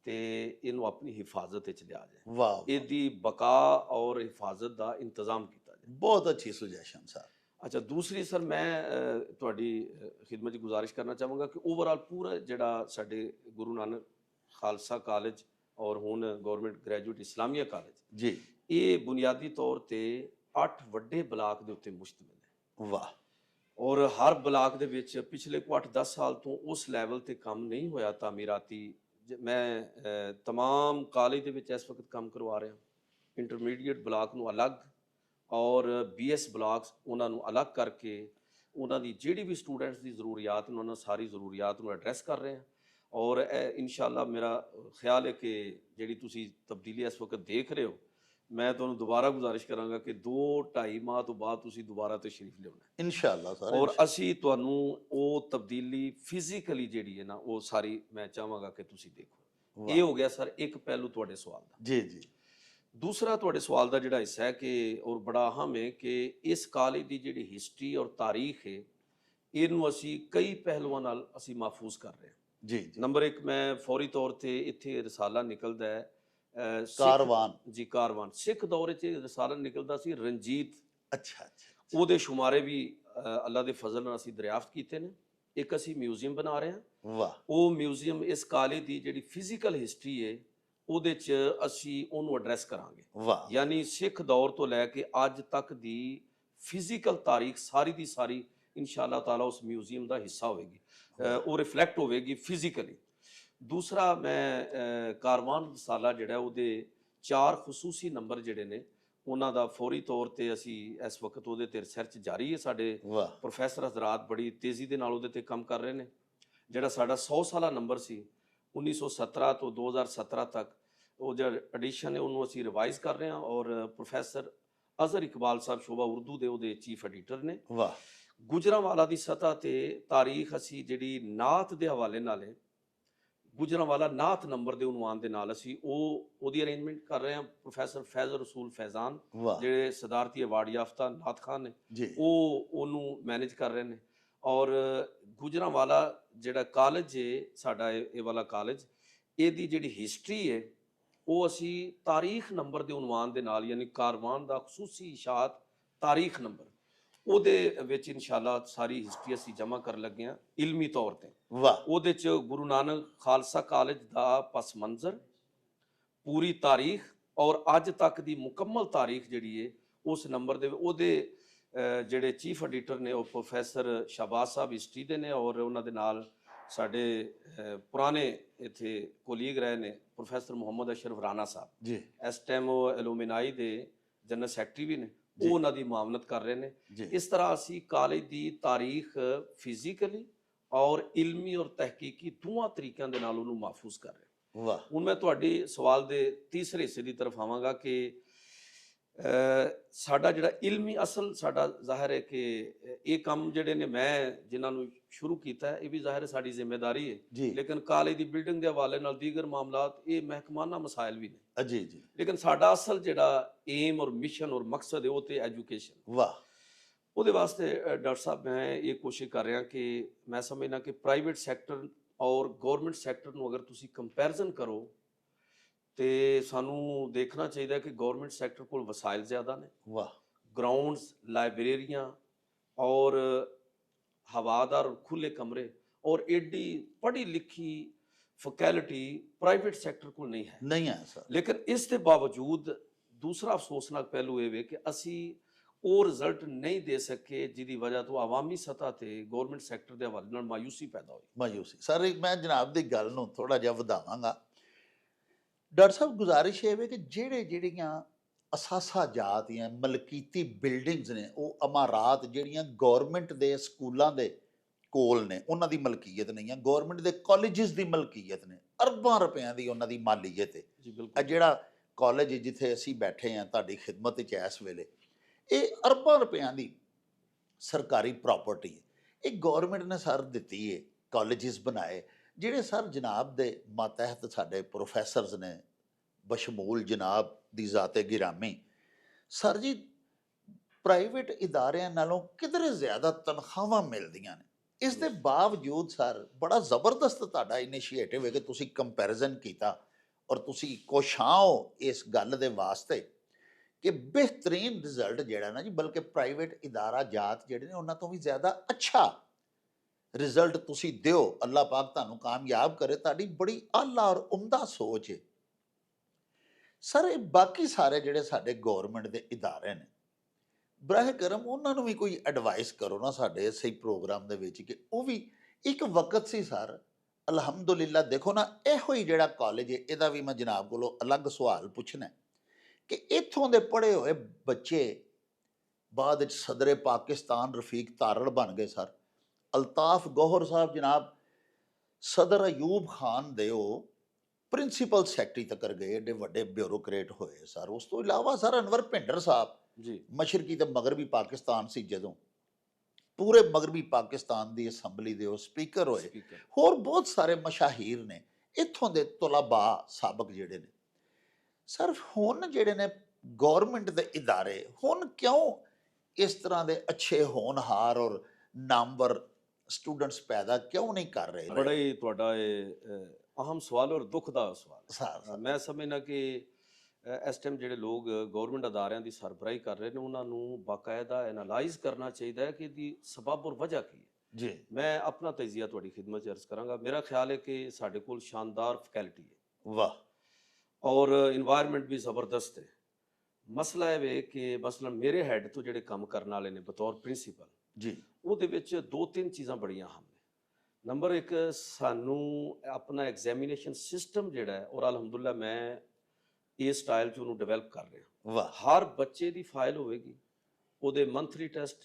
ਤੇ ਇਹਨੂੰ ਆਪਣੀ ਹਿਫਾਜ਼ਤ ਵਿੱਚ ਲਿਆ ਜਾਏ। ਵਾਹ ਇਹਦੀ ਬਕਾ ਔਰ ਹਿਫਾਜ਼ਤ ਦਾ ਇੰਤਜ਼ਾਮ ਕੀਤਾ ਜਾਏ। ਬਹੁਤ ਅੱਛੀ ਸੁਜੈਸ਼ਨ ਸਰ। ਅੱਛਾ ਦੂਸਰੀ ਸਰ ਮੈਂ ਤੁਹਾਡੀ ਖਿਦਮਤ 'ਚ ਗੁਜ਼ਾਰਿਸ਼ ਕਰਨਾ ਚਾਹਾਂਗਾ ਕਿ ਓਵਰਆਲ ਪੂਰਾ ਜਿਹੜਾ ਸਾਡੇ ਗੁਰੂ ਨਾਨਕ ਖਾਲਸਾ ਕਾਲਜ ਔਰ ਹੁਣ ਗਵਰਨਮੈਂਟ ਗ੍ਰੈਜੂਏਟ ਇਸਲਾਮੀਆ ਕਾਲਜ ਜੀ ਇਹ ਬੁਨਿਆਦੀ ਤੌਰ ਤੇ 8 ਵੱਡੇ ਬਲਾਕ ਦੇ ਉੱਤੇ ਮੁਸ਼ਤਮਿਲ ਹੈ। ਵਾਹ ਔਰ ਹਰ ਬਲਾਕ ਦੇ ਵਿੱਚ ਪਿਛਲੇ 8-10 ਸਾਲ ਤੋਂ ਉਸ ਲੈਵਲ ਤੇ ਕੰਮ ਨਹੀਂ ਹੋਇਆ ਤਾਮੀਰਾਤੀ। ਮੈਂ ਤਮਾਮ ਕਾਲਜ ਦੇ ਵਿੱਚ ਇਸ ਵਕਤ ਕੰਮ ਕਰਵਾ ਰਿਹਾ। ਇੰਟਰਮੀਡੀਏਟ ਬਲਾਕ ਨੂੰ ਅਲੱਗ ਔਰ BS ਬਲਾਕਸ ਉਹਨਾਂ ਨੂੰ ਅਲੱਗ ਕਰਕੇ ਉਹਨਾਂ ਦੀ ਜਿਹੜੀ ਵੀ ਸਟੂਡੈਂਟਸ ਦੀ ਜ਼ਰੂਰੀਆਤ ਨੇ ਉਹਨਾਂ ਸਾਰੀ ਜ਼ਰੂਰੀਆਤ ਨੂੰ ਐਡਰੈਸ ਕਰ ਰਹੇ ਹਾਂ। ਔਰ ਇਨਸ਼ਾਅੱਲਾ ਮੇਰਾ ਖਿਆਲ ਹੈ ਕਿ ਜਿਹੜੀ ਤੁਸੀਂ ਤਬਦੀਲੀ ਇਸ ਵਕਤ ਦੇਖ ਰਹੇ ਹੋ ਮੈਂ ਤੁਹਾਨੂੰ ਦੁਬਾਰਾ ਗੁਜ਼ਾਰਿਸ਼ ਕਰਾਂਗਾ ਕਿ 2-2.5 ਮਾਹ ਤੋਂ ਬਾਅਦ ਤੁਸੀਂ ਦੁਬਾਰਾ ਤਸ਼ਰੀਫ ਲਿਆਉਣਾ ਇਨਸ਼ਾਅੱਲਾ ਸਰ। ਔਰ ਅਸੀਂ ਤੁਹਾਨੂੰ ਉਹ ਤਬਦੀਲੀ ਫਿਜ਼ੀਕਲੀ ਜਿਹੜੀ ਹੈ ਨਾ ਉਹ ਸਾਰੀ ਮੈਂ ਚਾਹਾਂਗਾ ਕਿ ਤੁਸੀਂ ਦੇਖੋ। ਇਹ ਹੋ ਗਿਆ ਸਰ ਇੱਕ ਪਹਿਲੂ ਤੁਹਾਡੇ ਸਵਾਲ ਦਾ। ਜੀ ਜੀ ਦੂਸਰਾ ਤੁਹਾਡੇ ਸਵਾਲ ਦਾ ਜਿਹੜਾ ਹਿੱਸਾ ਹੈ ਕਿ ਔਰ ਬੜਾ ਅਹਿਮ ਹੈ ਕਿ ਇਸ ਕਾਲਜ ਦੀ ਜਿਹੜੀ ਹਿਸਟਰੀ ਔਰ ਤਾਰੀਖ ਹੈ ਇਹਨੂੰ ਅਸੀਂ ਕਈ ਪਹਿਲੂਆਂ ਨਾਲ ਅਸੀਂ ਮਹਿਫੂਜ਼ ਕਰ ਰਹੇ ਹਾਂ। ਜੀ ਜੀ ਨੰਬਰ 1 ਮੈਂ ਫੌਰੀ ਤੌਰ ਤੇ ਇੱਥੇ ਰਸਾਲਾ ਨਿਕਲਦਾ ਹੈ ਕਾਰਵਾਨ ਸਿੱਖ ਦੌਰ 'ਚ ਰਸਾਲਾ ਨਿਕਲਦਾ ਸੀ ਰਣਜੀਤ। ਅੱਛਾ ਅੱਛਾ ਉਹਦੇ ਸ਼ੁਮਾਰੇ ਵੀ ਅੱਲਾ ਦੇ ਫਜ਼ਲ ਨਾਲ ਅਸੀਂ ਦਰਿਆਫਤ ਕੀਤੇ ਨੇ। ਇੱਕ ਅਸੀਂ ਮਿਊਜ਼ੀਅਮ ਬਣਾ ਰਹੇ ਹਾਂ। ਵਾਹ ਉਹ ਮਿਊਜ਼ੀਅਮ ਇਸ ਕਾਲਜ ਦੀ ਜਿਹੜੀ ਫਿਜ਼ੀਕਲ ਹਿਸਟਰੀ ਹੈ ਉਹਦੇ 'ਚ ਅਸੀਂ ਉਹਨੂੰ ਐਡਰੈਸ ਕਰਾਂਗੇ। ਵਾਹ ਯਾਨੀ ਸਿੱਖ ਦੌਰ ਤੋਂ ਲੈ ਕੇ ਅੱਜ ਤੱਕ ਦੀ ਫਿਜ਼ੀਕਲ ਤਾਰੀਖ ਸਾਰੀ ਦੀ ਸਾਰੀ ਇਨਸ਼ਾਅੱਲਾ ਤਾਲਾ ਉਸ ਮਿਊਜ਼ੀਅਮ ਦਾ ਹਿੱਸਾ ਹੋਵੇਗੀ। ਉਹ ਰਿਫਲੈਕਟ ਹੋਵੇਗੀ ਫਿਜ਼ੀਕਲੀ। ਦੂਸਰਾ ਮੈਂ ਕਾਰਵਾਨ ਰਸਾਲਾ ਜਿਹੜਾ ਉਹਦੇ 4 ਖਸੂਸੀ ਨੰਬਰ ਜਿਹੜੇ ਨੇ ਉਹਨਾਂ ਦਾ ਫੌਰੀ ਤੌਰ ਤੇ ਅਸੀਂ ਇਸ ਵਕਤ ਉਹਦੇ ਤੇ ਰਿਸਰਚ ਜਾਰੀ ਹੈ। ਸਾਡੇ ਵਾਹ ਪ੍ਰੋਫੈਸਰ ਹਜ਼ਰਾਤ ਬੜੀ ਤੇਜ਼ੀ ਦੇ ਨਾਲ ਉਹਦੇ ਤੇ ਕੰਮ ਕਰ ਰਹੇ ਨੇ। ਜਿਹੜਾ ਸਾਡਾ 100 ਸਾਲਾ ਨੰਬਰ ਸੀ 1917 ਤੋਂ 2017 ਤੱਕ, ਉਹ ਜਿਹੜਾ ਐਡੀਸ਼ਨ ਹੈ ਉਹਨੂੰ ਅਸੀਂ ਰਿਵਾਈਜ਼ ਕਰ ਰਹੇ ਹਾਂ, ਔਰ ਪ੍ਰੋਫੈਸਰ ਅਜ਼ਹਰ ਇਕਬਾਲ ਸਾਹਿਬ ਸ਼ੋਭਾ ਉਰਦੂ ਦੇ ਉਹਦੇ ਚੀਫ ਐਡੀਟਰ ਨੇ। ਵਾਹ ਗੁਜਰਾਂਵਾਲਾ ਦੀ ਸਤ੍ਹਾ ਤੇ ਤਾਰੀਖ ਅਸੀਂ ਜਿਹੜੀ ਨਾਤ ਦੇ ਹਵਾਲੇ ਨਾਲ ਹੈ, ਗੁਜਰਾਂਵਾਲਾ ਨਾਤ ਨੰਬਰ ਦੇ ਉਨਵਾਨ ਦੇ ਨਾਲ ਅਸੀਂ ਉਹਦੀ ਅਰੇਂਜਮੈਂਟ ਕਰ ਰਹੇ ਹਾਂ। ਪ੍ਰੋਫੈਸਰ ਫੈਜ਼ਲ ਰਸੂਲ ਫੈਜ਼ਾਨ ਵਾਹ ਜਿਹੜੇ ਸਦਾਰਤੀ ਅਵਾਰਡ ਯਾਫਤਾ ਨਾਤ ਖਾਨ ਨੇ, ਜੀ ਉਹਨੂੰ ਮੈਨੇਜ ਕਰ ਰਹੇ ਨੇ। ਔਰ ਗੁਜਰਾਂਵਾਲਾ ਜਿਹੜਾ ਕਾਲਜ ਹੈ ਸਾਡਾ, ਇਹ ਵਾਲਾ ਕਾਲਜ, ਇਹਦੀ ਜਿਹੜੀ ਹਿਸਟਰੀ ਹੈ ਉਹ ਅਸੀਂ ਤਾਰੀਖ ਨੰਬਰ ਦੇ ਉਨਵਾਨ ਦੇ ਨਾਲ, ਯਾਨੀ ਕਾਰਵਾਨ ਦਾ ਖਸੂਸੀ ਇਸ਼ਾਅਤ ਤਾਰੀਖ ਨੰਬਰ, ਉਹਦੇ ਵਿੱਚ ਇਨਸ਼ਾਅੱਲਾ ਸਾਰੀ ਹਿਸਟਰੀ ਅਸੀਂ ਜਮ੍ਹਾਂ ਕਰਨ ਲੱਗੇ ਹਾਂ ਇਲਮੀ ਤੌਰ ਤੇ। ਵਾਹ ਉਹਦੇ ਚ ਗੁਰੂ ਨਾਨਕ ਖਾਲਸਾ ਕਾਲਜ ਦਾ ਪਸ ਮੰਜ਼ਰ, ਪੂਰੀ ਤਾਰੀਖ ਔਰ ਅੱਜ ਤੱਕ ਦੀ ਮੁਕੰਮਲ ਤਾਰੀਖ ਜਿਹੜੀ ਹੈ ਉਸ ਨੰਬਰ ਦੇ ਉਹਦੇ ਜਿਹੜੇ ਚੀਫ ਐਡੀਟਰ ਨੇ ਉਹ ਪ੍ਰੋਫੈਸਰ ਸ਼ਾਬਾਜ਼ ਸਾਹਿਬ ਹਿਸਟਰੀ ਦੇ ਨੇ, ਔਰ ਉਹਨਾਂ ਦੇ ਨਾਲ ਸਾਡੇ ਪੁਰਾਣੇ ਇੱਥੇ ਕੋਲੀਗ ਰਹੇ ਨੇ ਪ੍ਰੋਫੈਸਰ ਮੁਹੰਮਦ ਅਸ਼ਰਫ ਰਾਣਾ ਸਾਹਿਬ, ਜੀ ਇਸ ਟਾਈਮ ਉਹ ਐਲੂਮੀਨਾਈ ਦੇ ਜਨਰਲ ਸੈਕਟਰੀ ਵੀ ਨੇ, ਉਹ ਉਹਨਾਂ ਦੀ ਮਾਮਨਤ ਕਰ ਰਹੇ ਨੇ। ਜੀ ਇਸ ਤਰ੍ਹਾਂ ਅਸੀਂ ਕਾਲਜ ਦੀ ਤਾਰੀਖ ਫਿਜ਼ੀਕਲੀ ਔਰ ਇਲਮੀ ਔਰ ਤਹਿਕੀਕੀ ਦੋਵਾਂ ਤਰੀਕਿਆਂ ਦੇ ਨਾਲ ਉਹਨੂੰ ਮਹਿਫੂਜ਼ ਕਰ ਰਹੇ। ਵਾਹ ਹੁਣ ਮੈਂ ਤੁਹਾਡੇ ਸਵਾਲ ਦੇ ਤੀਸਰੇ ਹਿੱਸੇ ਦੀ ਤਰਫ ਆਵਾਂਗਾ ਕਿ ਸਾਡਾ ਜਿਹੜਾ ਇਲਮੀ ਅਸਲ ਸਾਡਾ ਜ਼ਾਹਿਰ ਹੈ ਕਿ ਇਹ ਕੰਮ ਜਿਹੜੇ ਨੇ ਮੈਂ ਜਿਨ੍ਹਾਂ ਨੂੰ ਸ਼ੁਰੂ ਕੀਤਾ ਹੈ ਇਹ ਵੀ ਜ਼ਾਹਿਰ ਹੈ ਸਾਡੀ ਜ਼ਿੰਮੇਵਾਰੀ ਹੈ, ਜੀ ਲੇਕਿਨ ਕਾਲਜ ਦੀ ਬਿਲਡਿੰਗ ਦੇ ਹਵਾਲੇ ਨਾਲ ਦੀਗਰ ਮਾਮਲਾਤ ਇਹ ਮਹਿਕਮਾਨਾ ਮਸਾਇਲ ਵੀ ਨੇ। ਜੀ ਜੀ ਲੇਕਿਨ ਸਾਡਾ ਅਸਲ ਜਿਹੜਾ ਏਮ ਔਰ ਮਿਸ਼ਨ ਔਰ ਮਕਸਦ ਹੈ ਉਹ ਤੇ ਐਜੂਕੇਸ਼ਨ। ਵਾਹ ਉਹਦੇ ਵਾਸਤੇ ਡਾਕਟਰ ਸਾਹਿਬ ਮੈਂ ਇਹ ਕੋਸ਼ਿਸ਼ ਕਰ ਰਿਹਾ ਕਿ ਮੈਂ ਸਮਝਣਾ ਕਿ ਪ੍ਰਾਈਵੇਟ ਸੈਕਟਰ ਔਰ ਗਵਰਨਮੈਂਟ ਸੈਕਟਰ ਨੂੰ ਅਗਰ ਤੁਸੀਂ ਕੰਪੈਰੀਜ਼ਨ ਕਰੋ ਤੇ ਸਾਨੂੰ ਦੇਖਣਾ ਚਾਹੀਦਾ ਕਿ ਗਵਰਨਮੈਂਟ ਸੈਕਟਰ ਕੋਲ ਵਸਾਇਲ ਜ਼ਿਆਦਾ ਨੇ, ਵਾਹ ਗਰਾਊਂਡਸ, ਲਾਇਬ੍ਰੇਰੀਆਂ ਔਰ ਹਵਾਦਾਰ ਖੁੱਲੇ ਕਮਰੇ ਔਰ ਏਡੀ ਪੜ੍ਹੀ ਲਿਖੀ ਫੈਕਲਟੀ ਪ੍ਰਾਈਵੇਟ ਸੈਕਟਰ ਕੋਲ ਨਹੀਂ ਹੈ। ਨਹੀਂ ਹੈ ਸਰ। ਲੇਕਿਨ ਇਸ ਦੇ ਬਾਵਜੂਦ ਦੂਸਰਾ ਅਫਸੋਸਨਾਕ ਪਹਿਲੂ ਇਹ ਵੇ ਕਿ ਅਸੀਂ ਉਹ ਰਿਜ਼ਲਟ ਨਹੀਂ ਦੇ ਸਕੇ ਜਿਹਦੀ ਵਜ੍ਹਾ ਤੋਂ ਆਵਾਮੀ ਸਤ੍ਹਾ ਤੇ ਗਵਰਨਮੈਂਟ ਸੈਕਟਰ ਦੇ ਹਵਾਲੇ ਨਾਲ ਮਾਯੂਸੀ ਪੈਦਾ ਹੋਈ। ਮਾਯੂਸੀ ਸਰ, ਮੈਂ ਜਨਾਬ ਦੀ ਗੱਲ ਨੂੰ ਥੋੜਾ ਜਿਹਾ ਵਧਾਵਾਂਗਾ। ਡਾਕਟਰ ਸਾਹਿਬ ਗੁਜ਼ਾਰਿਸ਼ ਇਹ ਵੇ ਕਿ ਜਿਹੜੀਆਂ ਅਸਾਸਾ ਜਾਤ ਜਾਂ ਮਲਕੀਤੀ ਬਿਲਡਿੰਗਸ ਨੇ, ਉਹ ਇਮਾਰਾਤ ਜਿਹੜੀਆਂ ਗਵਰਨਮੈਂਟ ਦੇ ਸਕੂਲਾਂ ਦੇ ਕੋਲ ਨੇ ਉਹਨਾਂ ਦੀ ਮਲਕੀਅਤ ਨਹੀਂ ਹੈ, ਗਵਰਨਮੈਂਟ ਦੇ ਕਾਲਜਸ ਦੀ ਮਲਕੀਅਤ ਨੇ, ਅਰਬਾਂ ਰੁਪਇਆਂ ਦੀ ਉਹਨਾਂ ਦੀ ਮਾਲੀਅਤ ਹੈ। ਜੀ ਇਹ ਬਿਲਕੁਲ। ਜਿਹੜਾ ਕਾਲਜ ਜਿੱਥੇ ਅਸੀਂ ਬੈਠੇ ਹਾਂ ਤੁਹਾਡੀ ਖਿਦਮਤ ਵਿੱਚ ਇਸ ਵੇਲੇ, ਇਹ ਅਰਬਾਂ ਰੁਪਇਆਂ ਦੀ ਸਰਕਾਰੀ ਪ੍ਰਾਪਰਟੀ ਹੈ। ਇਹ ਗਵਰਨਮੈਂਟ ਨੇ ਸਰ ਦਿੱਤੀ ਹੈ, ਕਾਲਜਸ ਬਣਾਏ ਜਿਹੜੇ ਸਰ ਜਨਾਬ ਦੇ ਮਾਤਹਿਤ ਸਾਡੇ ਪ੍ਰੋਫੈਸਰਸ ਨੇ, ਬਸ਼ਮੂਲ ਜਨਾਬ ਦੀ ਜ਼ਾਤੇ ਗਿਰਾਮੀ ਸਰ ਜੀ, ਪ੍ਰਾਈਵੇਟ ਇਦਾਰਿਆਂ ਨਾਲੋਂ ਕਿਧਰੇ ਜ਼ਿਆਦਾ ਤਨਖਾਹਾਂ ਮਿਲਦੀਆਂ ਨੇ। ਇਸ ਦੇ ਬਾਵਜੂਦ ਸਰ ਬੜਾ ਜ਼ਬਰਦਸਤ ਤੁਹਾਡਾ ਇਨੀਸ਼ੀਏਟਿਵ ਹੈ ਕਿ ਤੁਸੀਂ ਕੰਪੈਰੀਜ਼ਨ ਕੀਤਾ ਔਰ ਤੁਸੀਂ ਕੋਸ਼ਾਓ ਇਸ ਗੱਲ ਦੇ ਵਾਸਤੇ ਕਿ ਬਿਹਤਰੀਨ ਰਿਜ਼ਲਟ ਜਿਹੜਾ ਨਾ ਜੀ, ਬਲਕਿ ਪ੍ਰਾਈਵੇਟ ਇਦਾਰਾ ਜਾਤ ਜਿਹੜੇ ਨੇ ਉਹਨਾਂ ਤੋਂ ਵੀ ਜ਼ਿਆਦਾ ਅੱਛਾ ਰਿਜ਼ਲਟ ਤੁਸੀਂ ਦਿਓ। ਅੱਲਾਹ ਪਾਕ ਤੁਹਾਨੂੰ ਕਾਮਯਾਬ ਕਰੇ, ਤੁਹਾਡੀ ਬੜੀ ਆਲਾ ਔਰ ਉਮਦਾ ਸੋਚ ਹੈ ਸਰ। ਇਹ ਬਾਕੀ ਸਾਰੇ ਜਿਹੜੇ ਸਾਡੇ ਗਵਰਨਮੈਂਟ ਦੇ ਇਦਾਰੇ ਨੇ, ਬਰਾਹ ਕਰਮ ਉਹਨਾਂ ਨੂੰ ਵੀ ਕੋਈ ਐਡਵਾਈਸ ਕਰੋ ਨਾ ਸਾਡੇ ਸਹੀ ਪ੍ਰੋਗਰਾਮ ਦੇ ਵਿੱਚ ਕਿ ਉਹ ਵੀ ਇੱਕ ਵਕਤ ਸੀ ਸਰ, ਅਲਹਮਦੁਲਿਲਾ ਦੇਖੋ ਨਾ, ਇਹੋ ਹੀ ਜਿਹੜਾ ਕਾਲਜ ਹੈ ਇਹਦਾ ਵੀ ਮੈਂ ਜਨਾਬ ਕੋਲੋਂ ਅਲੱਗ ਸਵਾਲ ਪੁੱਛਣਾ ਕਿ ਇੱਥੋਂ ਦੇ ਪੜ੍ਹੇ ਹੋਏ ਬੱਚੇ ਬਾਅਦ ਵਿੱਚ ਸਦਰੇ ਪਾਕਿਸਤਾਨ ਰਫੀਕ ਤਾਰੜ ਬਣ ਗਏ ਸਰ। ਅਲਤਾਫ ਗੌਹਰ ਸਾਹਿਬ ਜਨਾਬ ਸਦਰ ਅਯੂਬ ਖਾਨ ਦੇ ਉਹ ਪ੍ਰਿੰਸੀਪਲ ਸੈਕਟਰੀ ਤੱਕ ਗਏ, ਏਡੇ ਵੱਡੇ ਬਿਊਰੋਕਰੇਟ ਹੋਏ ਸਰ। ਉਸ ਤੋਂ ਇਲਾਵਾ ਸਰ ਅਨਵਰ ਭਿੰਡਰ ਸਾਹਿਬ ਜੀ ਮਸ਼ਰਕੀ ਤੇ ਮਗਰਬੀ ਪਾਕਿਸਤਾਨ ਸੀ, ਜਦੋਂ ਪੂਰੇ ਮਗਰਬੀ ਪਾਕਿਸਤਾਨ ਦੀ ਅਸੈਂਬਲੀ ਦੇ ਉਹ ਸਪੀਕਰ ਹੋਏ। ਸਪੀਕਰ। ਹੋਰ ਬਹੁਤ ਸਾਰੇ ਮਸ਼ਾਹੀਰ ਨੇ ਇੱਥੋਂ ਦੇ ਤੁਲਬਾ ਸਾਬਕ ਜਿਹੜੇ ਨੇ ਸਰ। ਹੁਣ ਜਿਹੜੇ ਨੇ ਗਵਰਨਮੈਂਟ ਦੇ ਇਦਾਰੇ ਹੁਣ ਕਿਉਂ ਇਸ ਤਰ੍ਹਾਂ ਦੇ ਅੱਛੇ ਹੋਣਹਾਰ ਔਰ ਨਾਮਵਰ ਸਟੂਡੈਂਟਸ ਪੈਦਾ ਕਿਉਂ ਨਹੀਂ ਕਰ ਰਹੇ? ਬੜਾ ਹੀ ਤੁਹਾਡਾ ਇਹ ਅਹਿਮ ਸਵਾਲ ਔਰ ਦੁੱਖ ਦਾ ਸਵਾਲ। ਸਰ ਮੈਂ ਸਮਝਣਾ ਕਿ ਇਸ ਟਾਈਮ ਜਿਹੜੇ ਲੋਕ ਗਵਰਨਮੈਂਟ ਅਦਾਰਿਆਂ ਦੀ ਸਰਬਰਾਹੀ ਕਰ ਰਹੇ ਨੇ ਉਹਨਾਂ ਨੂੰ ਬਾਕਾਇਦਾ ਐਨਾਲਾਈਜ਼ ਕਰਨਾ ਚਾਹੀਦਾ ਹੈ ਕਿ ਇਹਦੀ ਸਬਬ ਔਰ ਵਜ੍ਹਾ ਕੀ ਹੈ। ਜੀ ਮੈਂ ਆਪਣਾ ਤਜਜ਼ੀਆ ਤੁਹਾਡੀ ਖਿਦਮਤ 'ਚ ਅਰਜ਼ ਕਰਾਂਗਾ। ਮੇਰਾ ਖਿਆਲ ਹੈ ਕਿ ਸਾਡੇ ਕੋਲ ਸ਼ਾਨਦਾਰ ਫੈਕਲਟੀ ਹੈ ਵਾਹ, ਔਰ ਇਨਵਾਇਰਨਮੈਂਟ ਵੀ ਜ਼ਬਰਦਸਤ ਹੈ। ਮਸਲਾ ਇਹ ਵੇ ਕਿ ਮਸਲਨ ਮੇਰੇ ਹੈੱਡ ਤੋਂ ਜਿਹੜੇ ਕੰਮ ਕਰਨ ਵਾਲੇ ਨੇ ਬਤੌਰ ਪ੍ਰਿੰਸੀਪਲ, ਜੀ ਉਹਦੇ ਵਿੱਚ 2-3 ਚੀਜ਼ਾਂ ਬੜੀਆਂ ਅਹਿਮ ਨੇ। ਨੰਬਰ 1, ਸਾਨੂੰ ਆਪਣਾ ਐਗਜ਼ਾਮੀਨੇਸ਼ਨ ਸਿਸਟਮ ਜਿਹੜਾ ਹੈ, ਔਰ ਅਲਹਮਦੁਲਿਲਾ ਮੈਂ ਇਸ ਸਟਾਈਲ 'ਚ ਉਹਨੂੰ ਡਿਵੈਲਪ ਕਰ ਰਹੇ ਹਾਂ। ਵਾਹ ਹਰ ਬੱਚੇ ਦੀ ਫਾਈਲ ਹੋਵੇਗੀ, ਉਹਦੇ ਮੰਥਲੀ ਟੈਸਟ,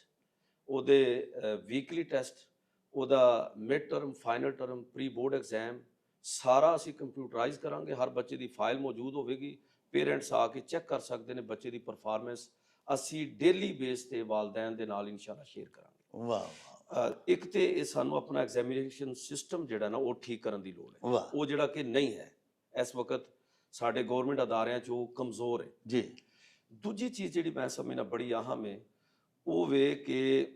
ਉਹਦੇ ਵੀਕਲੀ ਟੈਸਟ, ਉਹਦਾ mid term, final term, pre board exam, ਸਾਰਾ ਅਸੀਂ ਕੰਪਿਊਟਰਾਈਜ਼ ਕਰਾਂਗੇ। ਹਰ ਬੱਚੇ ਦੀ ਫਾਈਲ ਮੌਜੂਦ ਹੋਵੇਗੀ, ਪੇਰੈਂਟਸ ਆ ਕੇ ਚੈੱਕ ਕਰ ਸਕਦੇ ਨੇ ਬੱਚੇ ਦੀ ਪਰਫਾਰਮੈਂਸ। ਅਸੀਂ ਡੇਲੀ ਬੇਸ ਤੇ ਵਾਲਦੈਨ ਦੇ ਨਾਲ ਇਨਸ਼ਾਅੱਲਾ ਸ਼ੇਅਰ ਕਰਾਂਗੇ। ਵਾਹ ਇੱਕ ਤੇ ਇਹ ਸਾਨੂੰ ਆਪਣਾ ਐਗਜ਼ਾਮੀਨੇਸ਼ਨ ਸਿਸਟਮ ਜਿਹੜਾ ਨਾ ਉਹ ਠੀਕ ਕਰਨ ਦੀ ਲੋੜ ਹੈ, ਵਾਹ ਉਹ ਜਿਹੜਾ ਕਿ ਨਹੀਂ ਹੈ ਇਸ ਵਕਤ ਸਾਡੇ ਗਵਰਨਮੈਂਟ ਅਦਾਰਿਆਂ 'ਚ, ਉਹ ਕਮਜ਼ੋਰ ਹੈ। ਜੀ ਦੂਜੀ ਚੀਜ਼ ਜਿਹੜੀ ਮੈਂ ਸਮਝਣਾ ਬੜੀ ਅਹਿਮ ਹੈ, ਉਹ ਵੇ ਕਿ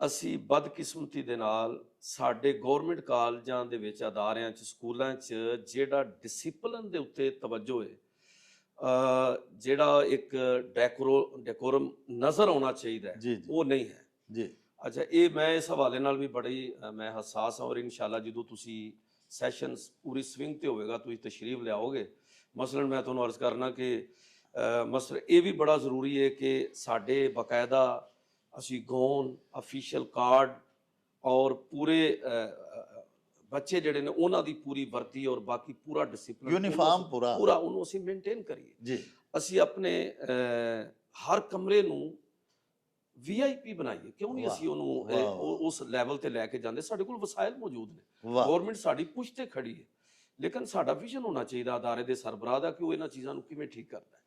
ਅਸੀਂ ਬਦਕਿਸਮਤੀ ਦੇ ਨਾਲ ਸਾਡੇ ਗਵਰਨਮੈਂਟ ਕਾਲਜਾਂ ਦੇ ਵਿੱਚ, ਅਦਾਰਿਆਂ 'ਚ, ਸਕੂਲਾਂ 'ਚ ਜਿਹੜਾ ਡਿਸਿਪਲਨ ਦੇ ਉੱਤੇ ਤਵੱਜੋ ਹੈ, ਜਿਹੜਾ ਇੱਕ ਡੈਕੋਰਮ ਨਜ਼ਰ ਆਉਣਾ ਚਾਹੀਦਾ ਹੈ, ਜੀ, ਜੀ। ਉਹ ਨਹੀਂ ਹੈ। ਜੀ ਅੱਛਾ, ਇਹ ਮੈਂ ਇਸ ਹਵਾਲੇ ਨਾਲ ਵੀ ਬੜੀ ਮੈਂ ਹਸਾਸ ਹਾਂ, ਔਰ ਇਨਸ਼ਾਅੱਲਾ ਜਦੋਂ ਤੁਸੀਂ ਸੈਸ਼ਨਸ ਪੂਰੀ ਸਵਿੰਗ ਤੇ ਹੋਵੇਗਾ, ਤੁਸੀਂ ਤਸ਼ਰੀਫ ਲਿਆਓਗੇ। ਮਸਲਨ ਮੈਂ ਤੁਹਾਨੂੰ ਅਰਜ਼ ਕਰਨਾ ਕਿ ਮਸਲ ਇਹ ਵੀ ਬੜਾ ਜ਼ਰੂਰੀ ਹੈ ਕਿ ਸਾਡੇ ਬਾਕਾਇਦਾ ਅਸੀਂ ਗੌਨ, ਅਫੀਸ਼ੀਅਲ ਕਾਰਡ ਔਰ ਪੂਰੇ ਬੱਚੇ ਜਿਹੜੇ ਨੇ ਉਹਨਾਂ ਦੀ ਪੂਰੀ ਵਰਦੀ ਔਰ ਬਾਕੀ ਪੂਰਾ ਡਿਸਪਲਿਨ, ਯੂਨੀਫਾਰਮ ਪੂਰਾ ਉਹਨੂੰ ਅਸੀਂ ਮੇਨਟੇਨ ਕਰੀਏ। ਜੀ ਅਸੀਂ ਆਪਣੇ ਹਰ ਕਮਰੇ ਨੂੰ VIP ਬਣਾਈਏ। ਕਿਉਂ ਨਹੀਂ ਅਸੀਂ ਉਹਨੂੰ ਉਸ ਲੈਵਲ ਤੇ ਲੈ ਕੇ ਜਾਂਦੇ? ਸਾਡੇ ਕੋਲ ਵਸਾਇਲ ਮੌਜੂਦ ਨੇ, ਗਵਰਨਮੈਂਟ ਸਾਡੀ ਪੁਸ਼ ਤੇ ਖੜੀ ਹੈ, ਲੇਕਿਨ ਸਾਡਾ ਵਿਜ਼ਨ ਹੋਣਾ ਚਾਹੀਦਾ ਅਦਾਰੇ ਦੇ ਸਰਬਰਾਹ ਦਾ ਕਿ ਉਹ ਇਹਨਾਂ ਚੀਜ਼ਾਂ ਨੂੰ ਕਿਵੇਂ ਠੀਕ ਕਰਦਾ ਹੈ।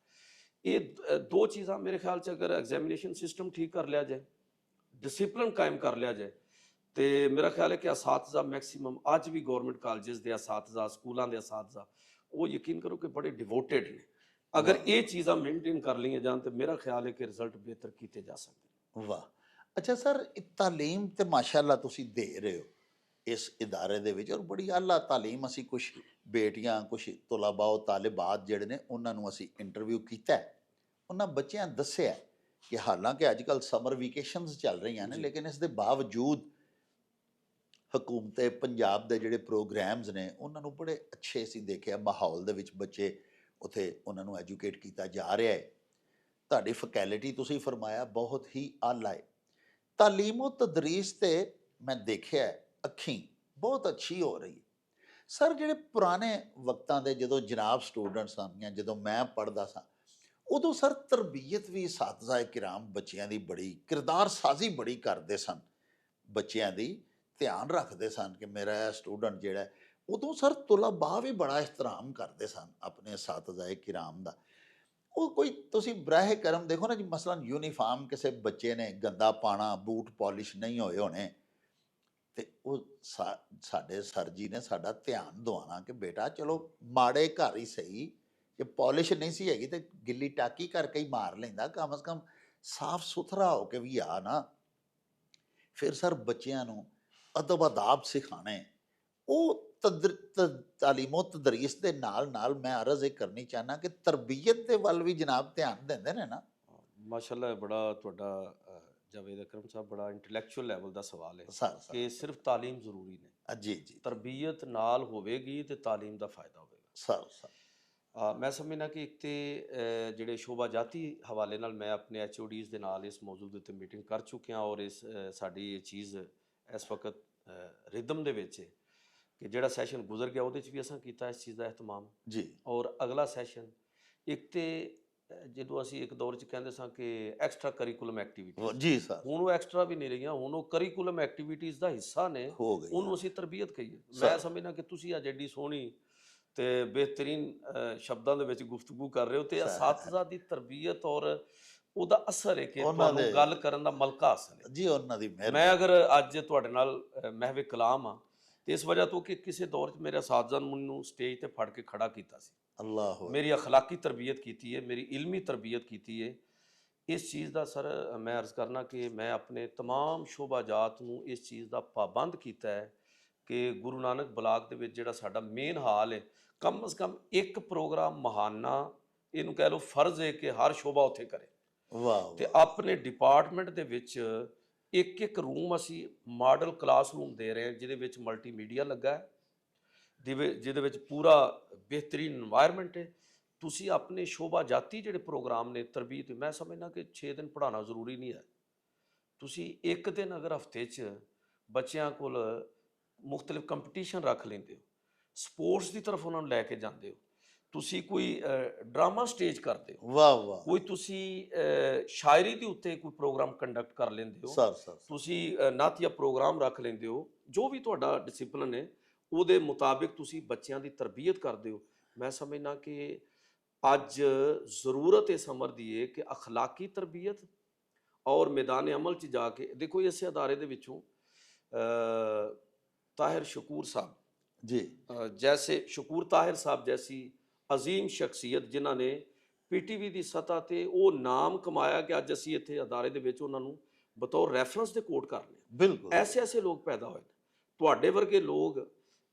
ਇਹ ਦੋ ਚੀਜ਼ਾਂ ਮੇਰੇ ਖਿਆਲ 'ਚ ਅਗਰ ਐਗਜ਼ਾਮੀਨੇਸ਼ਨ ਸਿਸਟਮ ਠੀਕ ਕਰ ਲਿਆ ਜਾਏ, ਡਿਸਿਪਲਿਨ ਕਾਇਮ ਕਰ ਲਿਆ ਜਾਏ, ਤੇ ਮੇਰਾ ਖਿਆਲ ਹੈ ਕਿ ਅਸਾਤਜ਼ਾ ਮੈਕਸਿਮਮ ਅੱਜ ਵੀ ਗਵਰਨਮੈਂਟ ਕਾਲਜਸ ਦੇ ਅਸਾਤਜ਼ਾ, ਸਕੂਲਾਂ ਦੇ ਅਸਾਤਜ਼ਾ, ਉਹ ਯਕੀਨ ਕਰੋ ਕਿ ਬੜੇ ਡਿਵੋਟਿਡ ਨੇ। ਅਗਰ ਇਹ ਚੀਜ਼ਾਂ ਮੇਨਟੇਨ ਕਰ ਲਈਆਂ ਜਾਣ ਤੇ ਮੇਰਾ ਖਿਆਲ ਹੈ ਕਿ ਰਿਜ਼ਲਟ ਬਿਹਤਰ ਕੀਤੇ ਜਾ ਸਕਦੇ। ਵਾਹ ਅੱਛਾ ਸਰ, ਤਾਲੀਮ ਤੇ ਮਾਸ਼ਾਅੱਲਾ ਤੁਸੀਂ ਦੇ ਰਹੇ ਹੋ ਇਸ ਇਦਾਰੇ ਦੇ ਵਿੱਚ, ਔਰ ਬੜੀ ਆਲਾ ਤਾਲੀਮ। ਅਸੀਂ ਕੁਝ ਬੇਟੀਆਂ, ਕੁਝ ਤੁਲਬਾ ਉਹ ਤਾਲਿਬਾਤ ਜਿਹੜੇ ਨੇ ਉਹਨਾਂ ਨੂੰ ਅਸੀਂ ਇੰਟਰਵਿਊ ਕੀਤਾ, ਉਹਨਾਂ ਬੱਚਿਆਂ ਦੱਸਿਆ ਕਿ ਹਾਲਾਂਕਿ ਅੱਜ ਕੱਲ੍ਹ ਸਮਰ ਵੀਕੇਸ਼ਨਸ ਚੱਲ ਰਹੀਆਂ ਨੇ, ਲੇਕਿਨ ਇਸ ਦੇ ਬਾਵਜੂਦ ਹਕੂਮਤ ਪੰਜਾਬ ਦੇ ਜਿਹੜੇ ਪ੍ਰੋਗਰਾਮਸ ਨੇ ਉਹਨਾਂ ਨੂੰ ਬੜੇ ਅੱਛੇ ਅਸੀਂ ਦੇਖਿਆ ਮਾਹੌਲ ਦੇ ਵਿੱਚ ਬੱਚੇ ਉੱਥੇ ਉਹਨਾਂ ਨੂੰ ਐਜੂਕੇਟ ਕੀਤਾ ਜਾ ਰਿਹਾ ਹੈ। ਤੁਹਾਡੀ ਫੈਕਲਟੀ ਤੁਸੀਂ ਫਰਮਾਇਆ ਬਹੁਤ ਹੀ ਆਲਾ ਹੈ। ਤਾਲੀਮੋ ਤਦਰੀਸ ਤੇ ਮੈਂ ਦੇਖਿਆ ਅੱਖੀਂ ਬਹੁਤ ਅੱਛੀ ਹੋ ਰਹੀ ਹੈ। ਸਰ ਜਿਹੜੇ ਪੁਰਾਣੇ ਵਕਤਾਂ ਦੇ ਜਦੋਂ ਜਨਾਬ ਸਟੂਡੈਂਟਸ ਸਨ ਜਾਂ ਜਦੋਂ ਮੈਂ ਪੜ੍ਹਦਾ ਸਾਂ, ਉਦੋਂ ਸਰ ਤਰਬੀਅਤ ਵੀ ਸਾਥੀਜ਼ਾ ਕਿਰਾਮ ਬੱਚਿਆਂ ਦੀ ਬੜੀ ਕਿਰਦਾਰ ਸਾਜ਼ੀ ਬੜੀ ਕਰਦੇ ਸਨ, ਬੱਚਿਆਂ ਦੀ ਧਿਆਨ ਰੱਖਦੇ ਸਨ ਕਿ ਮੇਰਾ ਸਟੂਡੈਂਟ ਜਿਹੜਾ, ਉਦੋਂ ਸਰ ਤੁਲਬਾ ਵੀ ਬੜਾ ਇhtਰਾਮ ਕਰਦੇ ਸਨ ਆਪਣੇ ਸਾਥੀਜ਼ਾ ਕਿਰਾਮ ਦਾ। ਉਹ ਕੋਈ ਤੁਸੀਂ ਬਰਾਹ ਕਰਮ ਦੇਖੋ ਨਾ ਜੀ, ਮਸਲਨ ਯੂਨੀਫਾਰਮ ਕਿਸੇ ਬੱਚੇ ਨੇ ਗੰਦਾ ਪਾਣਾ, ਬੂਟ ਪਾਲਿਸ਼ ਨਹੀਂ ਹੋਏ ਹੋਣੇ, ਤੇ ਉਹ ਸਾਡੇ ਸਰ ਜੀ ਨੇ ਸਾਡਾ ਧਿਆਨ ਦਿਵਾਉਣਾ ਕਿ ਬੇਟਾ ਚਲੋ ਮਾੜੇ ਘਰ ਹੀ ਸਹੀ, ਜੇ ਪਾਲਿਸ਼ ਨਹੀਂ ਸੀ ਹੈਗੀ ਤੇ ਗਿੱਲੀ ਟਾਕੀ ਕਰਕੇ ਹੀ ਮਾਰ ਲੈਂਦਾ, ਕਮ ਸੇ ਕਮ ਸਾਫ ਸੁਥਰਾ ਹੋ ਕੇ ਵੀ ਆ ਨਾ। ਫਿਰ ਸਰ ਬੱਚਿਆਂ ਨੂੰ ਅਦਬ ਅਦਾਬ ਸਿਖਾਣੇ, ਉਹ ਤਾਲੀਮੋ ਤਦਰੀਸ ਦੇ ਨਾਲ ਨਾਲ ਮੈਂ ਅਰਜ਼ ਇਹ ਕਰਨੀ ਚਾਹੁੰਦਾ ਕਿ ਤਰਬੀਅਤ ਦੇ ਵੱਲ ਵੀ ਜਨਾਬ ਧਿਆਨ ਦਿੰਦੇ ਨੇ ਨਾ। ਮਾਸ਼ਾਅੱਲਾ, ਬੜਾ ਤੁਹਾਡਾ ਜਾਵੇਦ ਅਕਰਮ ਸਾਹਿਬ ਬੜਾ ਇੰਟੈਲੈਕਚੁਅਲ ਲੈਵਲ ਦਾ ਸਵਾਲ ਹੈ ਸਰ ਕਿ ਸਿਰਫ ਤਾਲੀਮ ਜ਼ਰੂਰੀ ਨੇ। ਜੀ ਜੀ, ਤਰਬੀਅਤ ਨਾਲ ਹੋਵੇਗੀ ਤੇ ਤਾਲੀਮ ਦਾ ਫਾਇਦਾ ਹੋਵੇਗਾ। ਸਰ ਮੈਂ ਸਮਝਣਾ ਕਿ ਇੱਕ ਤੇ ਜਿਹੜੇ ਸ਼ੋਭਾਜਾਤੀ ਹਵਾਲੇ ਨਾਲ ਮੈਂ ਆਪਣੇ HODs ਦੇ ਨਾਲ ਇਸ ਮੌਜੂਦ ਉੱਤੇ ਮੀਟਿੰਗ ਕਰ ਚੁੱਕਿਆ, ਔਰ ਇਸ ਸਾਡੀ ਇਹ ਚੀਜ਼ ਇਸ ਵਕਤ ਰਿਦਮ ਦੇ ਵਿੱਚ ਹੈ ਕਿ ਜਿਹੜਾ ਸੈਸ਼ਨ ਗੁਜ਼ਰ ਗਿਆ ਉਹਦੇ 'ਚ ਵੀ ਅਸਾਂ ਕੀਤਾ ਇਸ ਚੀਜ਼ ਦਾ ਅਹਿਤਮਾਮ ਜੀ, ਔਰ ਅਗਲਾ ਸੈਸ਼ਨ ਇੱਕ ਤੇ ਜਦੋਂ ਅਸੀਂ ਇੱਕ ਦੌਰ 'ਚ ਕਹਿੰਦੇ ਸਾਂ ਕਿ ਐਕਸਟਰਾ ਕਰਿਕੂਲਮ ਐਕਟੀਵਿਟੀ, ਜੀ ਸਰ, ਹੁਣ ਉਹ ਐਕਸਟਰਾ ਵੀ ਨਹੀਂ ਰਹੀਆਂ, ਹੁਣ ਉਹ ਕਰਿਕੂਲਮ ਐਕਟੀਵਿਟੀਜ਼ ਦਾ ਹਿੱਸਾ ਨੇ, ਹੋ ਗਈ। ਉਹਨੂੰ ਅਸੀਂ ਤਰਬੀਅਤ ਕਹੀਏ। ਮੈਂ ਸਮਝਦਾ ਕਿ ਤੁਸੀਂ ਅੱਜ ਐਡੀ ਸੋਹਣੀ ਤੇ ਬਿਹਤਰੀਨ ਸ਼ਬਦਾਂ ਦੇ ਵਿੱਚ ਗੁਫ਼ਤਗੂ ਕਰ ਰਹੇ ਹੋ, ਤੇ ਅਸਾਤਿਜ਼ਾ ਦੀ ਤਰਬੀਅਤ ਔਰ ਉਹਦਾ ਅਸਰ ਹੈ ਕਿ ਤੁਹਾਨੂੰ ਗੱਲ ਕਰਨ ਦਾ ਮਲਕਾ ਹਾਸਲ ਹੈ ਜੀ, ਉਹਨਾਂ ਦੀ ਮਿਹਰ। ਮੈਂ ਅਗਰ ਅੱਜ ਤੁਹਾਡੇ ਨਾਲ ਮਹਿਵੇ ਕਲਾਮ ਆ ਤੇ ਇਸ ਵਜ੍ਹਾ ਤੋਂ ਕਿ ਕਿਸੇ ਦੌਰ 'ਚ ਮੇਰੇ ਅਸਾਤਿਜ਼ਾ ਨੇ ਮੈਨੂੰ ਸਟੇਜ ਤੇ ਫੜ ਕੇ ਖੜਾ ਕੀਤਾ ਸੀ, ਅੱਲਾਹ, ਮੇਰੀ ਅਖਲਾਕੀ ਤਰਬੀਅਤ ਕੀਤੀ ਹੈ, ਮੇਰੀ ਇਲਮੀ ਤਰਬੀਅਤ ਕੀਤੀ ਹੈ। ਇਸ ਚੀਜ਼ ਦਾ ਸਰ ਮੈਂ ਅਰਜ਼ ਕਰਨਾ ਕਿ ਮੈਂ ਆਪਣੇ ਤਮਾਮ ਸ਼ੋਭਾਜਾਤ ਨੂੰ ਇਸ ਚੀਜ਼ ਦਾ ਪਾਬੰਦ ਕੀਤਾ ਹੈ ਕਿ ਗੁਰੂ ਨਾਨਕ ਬਲਾਕ ਦੇ ਵਿੱਚ ਜਿਹੜਾ ਸਾਡਾ ਮੇਨ ਹਾਲ ਹੈ, ਕਮ ਅਜ਼ ਕਮ ਇੱਕ ਪ੍ਰੋਗਰਾਮ ਮਹਾਨਾ, ਇਹਨੂੰ ਕਹਿ ਲਓ ਫਰਜ਼ ਹੈ ਕਿ ਹਰ ਸ਼ੋਭਾ ਉੱਥੇ ਕਰੇ। ਵਾਹ, ਤੇ ਆਪਣੇ ਡਿਪਾਰਟਮੈਂਟ ਦੇ ਵਿੱਚ ਇੱਕ ਇੱਕ ਰੂਮ ਅਸੀਂ ਮਾਡਲ ਕਲਾਸਰੂਮ ਦੇ ਰਹੇ ਹਾਂ, ਜਿਹਦੇ ਵਿੱਚ ਮਲਟੀਮੀਡੀਆ ਲੱਗਾ ਹੈ, ਜਿਹਦੇ ਵਿੱਚ ਪੂਰਾ ਬਿਹਤਰੀਨ ਇਨਵਾਇਰਮੈਂਟ ਹੈ। ਤੁਸੀਂ ਆਪਣੇ ਸ਼ੋਭਾ ਜਾਤੀ ਜਿਹੜੇ ਪ੍ਰੋਗਰਾਮ ਨੇ ਤਰਬੀਅਤ, ਮੈਂ ਸਮਝਦਾ ਕਿ 6 ਦਿਨ ਪੜ੍ਹਾਉਣਾ ਜ਼ਰੂਰੀ ਨਹੀਂ ਹੈ। ਤੁਸੀਂ ਇੱਕ ਦਿਨ ਅਗਰ ਹਫਤੇ 'ਚ ਬੱਚਿਆਂ ਕੋਲ ਮੁਖਤਲਿਫ ਕੰਪੀਟੀਸ਼ਨ ਰੱਖ ਲੈਂਦੇ ਹੋ, ਸਪੋਰਟਸ ਦੀ ਤਰਫ ਉਹਨਾਂ ਨੂੰ ਲੈ ਕੇ ਜਾਂਦੇ ਹੋ, ਤੁਸੀਂ ਕੋਈ ਡਰਾਮਾ ਸਟੇਜ ਕਰਦੇ ਹੋ, ਵਾਹ ਵਾਹ ਕੋਈ ਤੁਸੀਂ ਸ਼ਾਇਰੀ ਦੇ ਉੱਤੇ ਕੋਈ ਪ੍ਰੋਗਰਾਮ ਕੰਡਕਟ ਕਰ ਲੈਂਦੇ ਹੋ, ਸਰ ਤੁਸੀਂ ਨਾਤੀਆ ਪ੍ਰੋਗਰਾਮ ਰੱਖ ਲੈਂਦੇ ਹੋ, ਜੋ ਵੀ ਤੁਹਾਡਾ ਡਿਸਪਲਿਨ ਹੈ ਉਹਦੇ ਮੁਤਾਬਿਕ ਤੁਸੀਂ ਬੱਚਿਆਂ ਦੀ ਤਰਬੀਅਤ ਕਰਦੇ ਹੋ। ਮੈਂ ਸਮਝਣਾ ਕਿ ਅੱਜ ਜ਼ਰੂਰਤ ਇਸ ਅਮਰ ਦੀ ਹੈ ਕਿ ਅਖਲਾਕੀ ਤਰਬੀਅਤ ਔਰ ਮੈਦਾਨ ਅਮਲ 'ਚ ਜਾ ਕੇ ਦੇਖੋ। ਇਸੇ ਅਦਾਰੇ ਦੇ ਵਿੱਚੋਂ ਤਾਹਿਰ शकूर साहब जी जैसे शकूर ताहिर साहब जैसी अजीम शख्सियत जिन्हां ने PTV ਦੀ ਸਤ੍ਹਾ ਤੇ ਉਹ ਨਾਮ ਕਮਾਇਆ ਕਿ ਅੱਜ ਅਸੀਂ ਇੱਥੇ ਅਦਾਰੇ ਦੇ ਵਿੱਚ ਉਹਨਾਂ ਨੂੰ ਬਤੌਰ ਰੈਫਰੈਂਸ ਦੇ ਕੋਟ ਕਰ ਰਹੇ ਹਾਂ। बिल्कुल ਐਸੇ ਲੋਕ ਪੈਦਾ ਹੋਏ ਨੇ, ਤੁਹਾਡੇ ਵਰਗੇ ਲੋਕ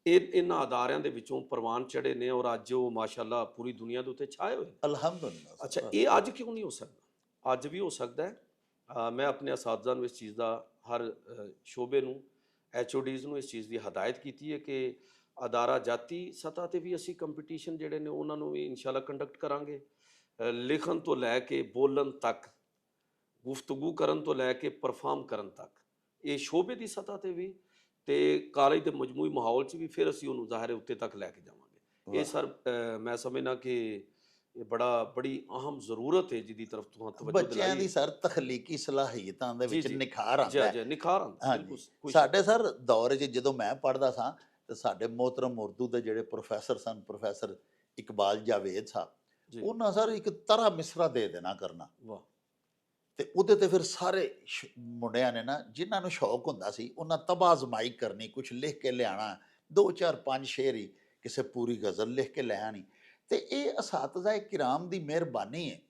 ਇਹਨਾਂ ਅਦਾਰਿਆਂ ਦੇ ਵਿੱਚੋਂ ਪ੍ਰਵਾਨ ਚੜੇ ਨੇ ਔਰ ਅੱਜ ਉਹ ਮਾਸ਼ਾਅੱਲਾ ਪੂਰੀ ਦੁਨੀਆ ਦੇ ਉੱਤੇ ਛਾਏ ਹੋਏ ਨੇ। अल्हम्दुलिल्लाह ਅੱਛਾ, सर। ਇਹ ਅੱਜ ਕਿਉਂ ਨਹੀਂ ਹੋ ਸਕਦਾ? ਅੱਜ ਵੀ ਹੋ ਸਕਦਾ ਹੈ। ਮੈਂ ਆਪਣੇ ਅਸਾਤਜ਼ਾ ਨੂੰ ਇਸ ਚੀਜ਼ ਦਾ, ਹਰ ਸ਼ੋਬੇ ਨੂੰ, HODs ਨੂੰ ਇਸ ਚੀਜ਼ ਦੀ ਹਦਾਇਤ ਕੀਤੀ ਹੈ ਕਿ ਅਦਾਰਾ ਜਾਤੀ ਸਤ੍ਹਾ ਤੇ ਵੀ ਅਸੀਂ ਕੰਪੀਟੀਸ਼ਨ ਜਿਹੜੇ ਨੇ ਉਹਨਾਂ ਨੂੰ ਵੀ ਇਨਸ਼ਾਅੱਲਾ ਕੰਡਕਟ ਕਰਾਂਗੇ। ਲਿਖਣ ਤੋਂ ਲੈ ਕੇ ਬੋਲਣ ਤੱਕ, ਗੁਫ਼ਤਗੂ ਕਰਨ ਤੋਂ ਲੈ ਕੇ ਪਰਫਾਰਮ ਕਰਨ ਤੱਕ, ਇਹ ਸ਼ੋਬੇ ਦੀ ਸਤ੍ਹਾ ਤੇ ਵੀ ਤੇ ਕਾਲਜ ਦੇ ਮਜਮੂਈ ਮਾਹੌਲ 'ਚ ਵੀ ਫਿਰ ਅਸੀਂ ਉਹਨੂੰ ਜ਼ਾਹਿਰ ਉੱਤੇ ਤੱਕ ਲੈ ਕੇ ਜਾਵਾਂਗੇ। ਇਹ ਸਰ ਮੈਂ ਸਮਝਣਾ ਕਿ ਇਹ ਬੜੀ ਅਹਿਮ ਜ਼ਰੂਰਤ ਹੈ ਜਿਹਦੀ ਤਰਫ ਤੁਹਾਨੂੰ ਤਵੱਜੋ ਬੱਚਿਆਂ ਦੀ ਸਰ ਤਖਲੀਕੀ ਸਲਾਹੀਅਤਾਂ ਦੇ ਵਿੱਚ ਨਿਖਾਰ ਆਉਂਦਾ ਹੈ। ਨਿਖਾਰ ਆਉਂਦਾ ਹਾਂਜੀ ਬਿਲਕੁਲ। ਸਾਡੇ ਸਰ ਦੌਰ 'ਚ ਜਦੋਂ ਮੈਂ ਪੜ੍ਹਦਾ ਸਾਂ ਤੇ ਸਾਡੇ ਮੋਹਤਰਮ ਉਰਦੂ ਦੇ ਜਿਹੜੇ ਪ੍ਰੋਫੈਸਰ ਸਨ, ਪ੍ਰੋਫੈਸਰ ਇਕਬਾਲ ਜਾਵੇਦ ਸਾਹਿਬ, ਉਹਨਾਂ ਸਰ ਇੱਕ ਤਰ੍ਹਾਂ ਮਿਸਰਾ ਦੇ ਦੇਣਾ ਕਰਨਾ, ਵਾਹ, ਤੇ ਉਹਦੇ ਤੇ ਫਿਰ ਸਾਰੇ ਮੁੰਡਿਆਂ ਨੇ ਨਾ, ਜਿਨ੍ਹਾਂ ਨੂੰ ਸ਼ੌਕ ਹੁੰਦਾ ਸੀ, ਉਹਨਾਂ ਤਬਾਜ਼ਮਾਈ ਕਰਨੀ, ਕੁਝ ਲਿਖ ਕੇ ਲਿਆਣਾ, 2 4 5 ਸ਼ੇਰ ਹੀ ਕਿਸੇ ਪੂਰੀ ਗਜ਼ਲ ਲਿਖ ਕੇ ਲੈ ਆਣੀ। ਤੇ ਇਹ ਅਸਾਤਜ਼ਾ ਕਿਰਾਮ ਦੀ ਮਿਹਰਬਾਨੀ ਹੈ,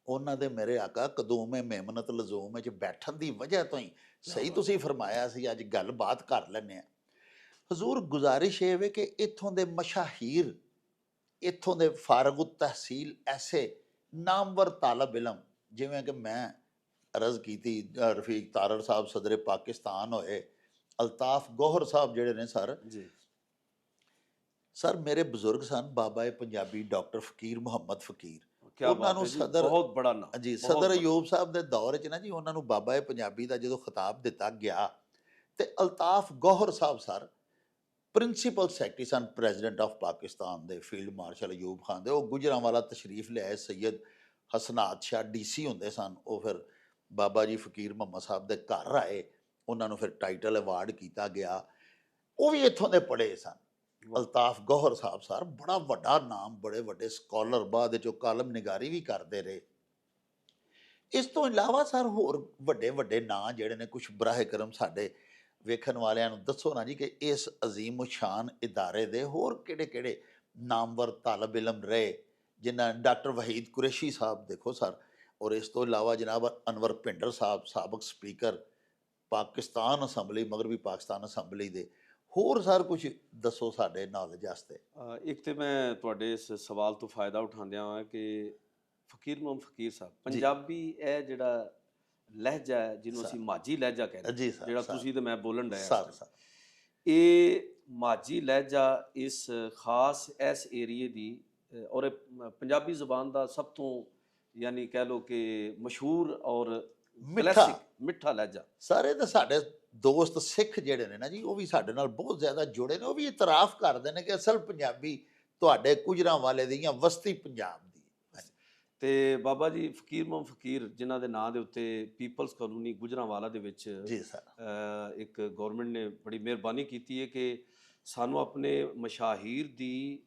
ਉਹਨਾਂ ਦੇ ਮੇਰੇ ਆਕਾ ਕਦੂਮ ਮੇਮਨਤ ਲਜ਼ੂਮ ਵਿੱਚ ਬੈਠਣ ਦੀ ਵਜ੍ਹਾ ਤੋਂ ਹੀ। ਸਹੀ ਤੁਸੀਂ ਫਰਮਾਇਆ ਸੀ, ਅੱਜ ਗੱਲਬਾਤ ਕਰ ਲੈਂਦੇ ਹਾਂ। ਹਜ਼ੂਰ, ਗੁਜ਼ਾਰਿਸ਼ ਇਹ ਵੇ ਕਿ ਇੱਥੋਂ ਦੇ ਮਸ਼ਾਹੀਰ, ਇੱਥੋਂ ਦੇ ਫਾਰਗ ਤਹਿਸੀਲ ਐਸੇ ਨਾਮਵਰ ਤਾਲਬ ਇਲਮ, ਜਿਵੇਂ ਕਿ ਮੈਂ ਅਰਜ਼ ਕੀਤੀ, ਰਫੀਕ ਤਾਰੜ ਸਾਹਿਬ ਸਦਰੇ ਪਾਕਿਸਤਾਨ ਹੋਏ, ਅਲਤਾਫ ਗੋਹਰ ਸਾਹਿਬ ਜਿਹੜੇ ਨੇ ਸਰ ਜੀ ਸਰ ਮੇਰੇ ਬਜ਼ੁਰਗ ਸਨ, ਬਾਬਾ ਪੰਜਾਬੀ ਡਾਕਟਰ ਫਕੀਰ ਮੁਹੰਮਦ ਫਕੀਰ। ਕਿਆ ਉਹਨਾਂ ਬਾਤ ਨੂੰ ਹੈ ਜੀ, ਸਦਰ ਬਹੁਤ ਬੜਾ ਨਾਮ ਜੀ, ਬਹੁਤ ਸਦਰ ਬੜਾ। ਅਯੂਬ ਸਾਹਿਬ ਦੇ ਦੌਰ 'ਚ ਨਾ ਜੀ, ਉਹਨਾਂ ਨੂੰ ਬਾਬਾ ਪੰਜਾਬੀ ਦਾ ਜਦੋਂ ਖਿਤਾਬ ਦਿੱਤਾ ਗਿਆ, ਤੇ Altaf Gohar Sahib sir principal secretary ਸਨ ਪ੍ਰੈਜ਼ੀਡੈਂਟ ਆਫ ਪਾਕਿਸਤਾਨ ਦੇ, ਫੀਲਡ ਮਾਰਸ਼ਲ ਅਯੂਬ ਖਾਨ ਦੇ। ਉਹ ਗੁਜਰਾਂਵਾਲਾ ਤਸ਼ਰੀਫ ਲਿਆਏ, ਸੈਯਦ ਹਸਨਾਤ ਸ਼ਾਹ DC ਹੁੰਦੇ ਸਨ, ਉਹ ਫਿਰ ਬਾਬਾ ਜੀ ਫਕੀਰ ਮੁਹੰਮਦ ਸਾਹਿਬ ਦੇ ਘਰ ਆਏ, ਉਹਨਾਂ ਨੂੰ ਫਿਰ ਟਾਈਟਲ ਅਵਾਰਡ ਕੀਤਾ ਗਿਆ। ਉਹ ਵੀ ਇੱਥੋਂ ਦੇ ਪੜ੍ਹੇ ਸਨ। ਅਲਤਾਫ ਗੋਹਰ ਸਾਹਿਬ ਸਰ ਬੜਾ ਵੱਡਾ ਨਾਮ, ਬੜੇ ਵੱਡੇ ਸਕਾਲਰ, ਬਾਅਦ ਵਿੱਚ ਉਹ ਕਾਲਮ ਨਿਗਾਰੀ ਵੀ ਕਰਦੇ ਰਹੇ। ਇਸ ਤੋਂ ਇਲਾਵਾ ਸਰ ਹੋਰ ਵੱਡੇ ਵੱਡੇ ਨਾਂ ਜਿਹੜੇ ਨੇ, ਕੁਝ ਬਰਾਹ ਕਰਮ ਸਾਡੇ ਵੇਖਣ ਵਾਲਿਆਂ ਨੂੰ ਦੱਸੋ ਨਾ ਜੀ ਕਿ ਇਸ ਅਜ਼ੀਮ ਸ਼ਾਨ ਇਦਾਰੇ ਦੇ ਹੋਰ ਕਿਹੜੇ ਕਿਹੜੇ ਨਾਮਵਰ ਤਾਲਬ ਇਲਮ ਰਹੇ, ਜਿਨ੍ਹਾਂ ਡਾਕਟਰ ਵਹੀਦ ਕੁਰੈਸ਼ੀ ਸਾਹਿਬ ਦੇਖੋ ਸਰ, ਔਰ ਇਸ ਤੋਂ ਇਲਾਵਾ ਜਨਾਬ ਅਨਵਰ ਭਿੰਡਰ ਸਾਹਿਬ, ਸਾਬਕ ਸਪੀਕਰ ਪਾਕਿਸਤਾਨ ਅਸੈਂਬਲੀ, ਮਗਰਬੀ ਪਾਕਿਸਤਾਨ ਅਸੈਂਬਲੀ ਦੇ। ਹੋਰ ਸਰ ਕੁਝ ਦੱਸੋ ਸਾਡੇ ਨੌਲੇਜ ਵਾਸਤੇ। ਇੱਕ ਤੇ ਮੈਂ ਤੁਹਾਡੇ ਇਸ ਸਵਾਲ ਤੋਂ ਫਾਇਦਾ ਉਠਾਉਂਦਿਆਂ ਹਾਂ ਕਿ ਫਕੀਰ ਮੁਹੰਮਦ ਫਕੀਰ ਸਾਹਿਬ ਪੰਜਾਬੀ, ਇਹ ਜਿਹੜਾ ਲਹਿਜਾ ਹੈ ਜਿਹਨੂੰ ਅਸੀਂ ਮਾਝੀ ਲਹਿਜਾ ਕਹਿੰਦੇ, ਜਿਹੜਾ ਤੁਸੀਂ ਤੇ ਮੈਂ ਬੋਲਣ ਡਿਆ, ਇਹ ਮਾਝੀ ਲਹਿਜਾ ਇਸ ਖਾਸ ਇਸ ਏਰੀਏ ਦੀ ਔਰ ਪੰਜਾਬੀ ਜ਼ੁਬਾਨ ਦਾ ਸਭ ਤੋਂ ਯਾਨੀ ਕਹਿ ਲਓ ਕਿ ਮਸ਼ਹੂਰ ਔਰ ਮਿੱਠਾ ਲਹਿਜਾ। ਸਾਰੇ ਤਾਂ ਸਾਡੇ ਦੋਸਤ ਸਿੱਖ ਜਿਹੜੇ ਨੇ ਨਾ ਜੀ, ਉਹ ਵੀ ਸਾਡੇ ਨਾਲ ਬਹੁਤ ਜ਼ਿਆਦਾ ਜੁੜੇ ਨੇ, ਉਹ ਵੀ ਇਤਰਾਫ ਕਰਦੇ ਨੇ ਕਿ ਅਸਲ ਪੰਜਾਬੀ ਤੁਹਾਡੇ ਗੁਜਰਾਂਵਾਲੇ ਦੀ ਜਾਂ ਵਸਤੀ ਪੰਜਾਬ ਦੀ। ਤੇ ਬਾਬਾ ਜੀ ਫਕੀਰ ਮੁਹੰਮਦ ਫਕੀਰ, ਜਿਨ੍ਹਾਂ ਦੇ ਨਾਂ ਦੇ ਉੱਤੇ ਪੀਪਲਸ ਕਲੋਨੀ ਗੁਜਰਾਂਵਾਲਾ ਦੇ ਵਿੱਚ ਜੀ ਸਰ ਇੱਕ ਗਵਰਨਮੈਂਟ ਨੇ ਬੜੀ ਮਿਹਰਬਾਨੀ ਕੀਤੀ ਹੈ ਕਿ ਸਾਨੂੰ ਆਪਣੇ ਮਸ਼ਾਹੀਰ ਦੀ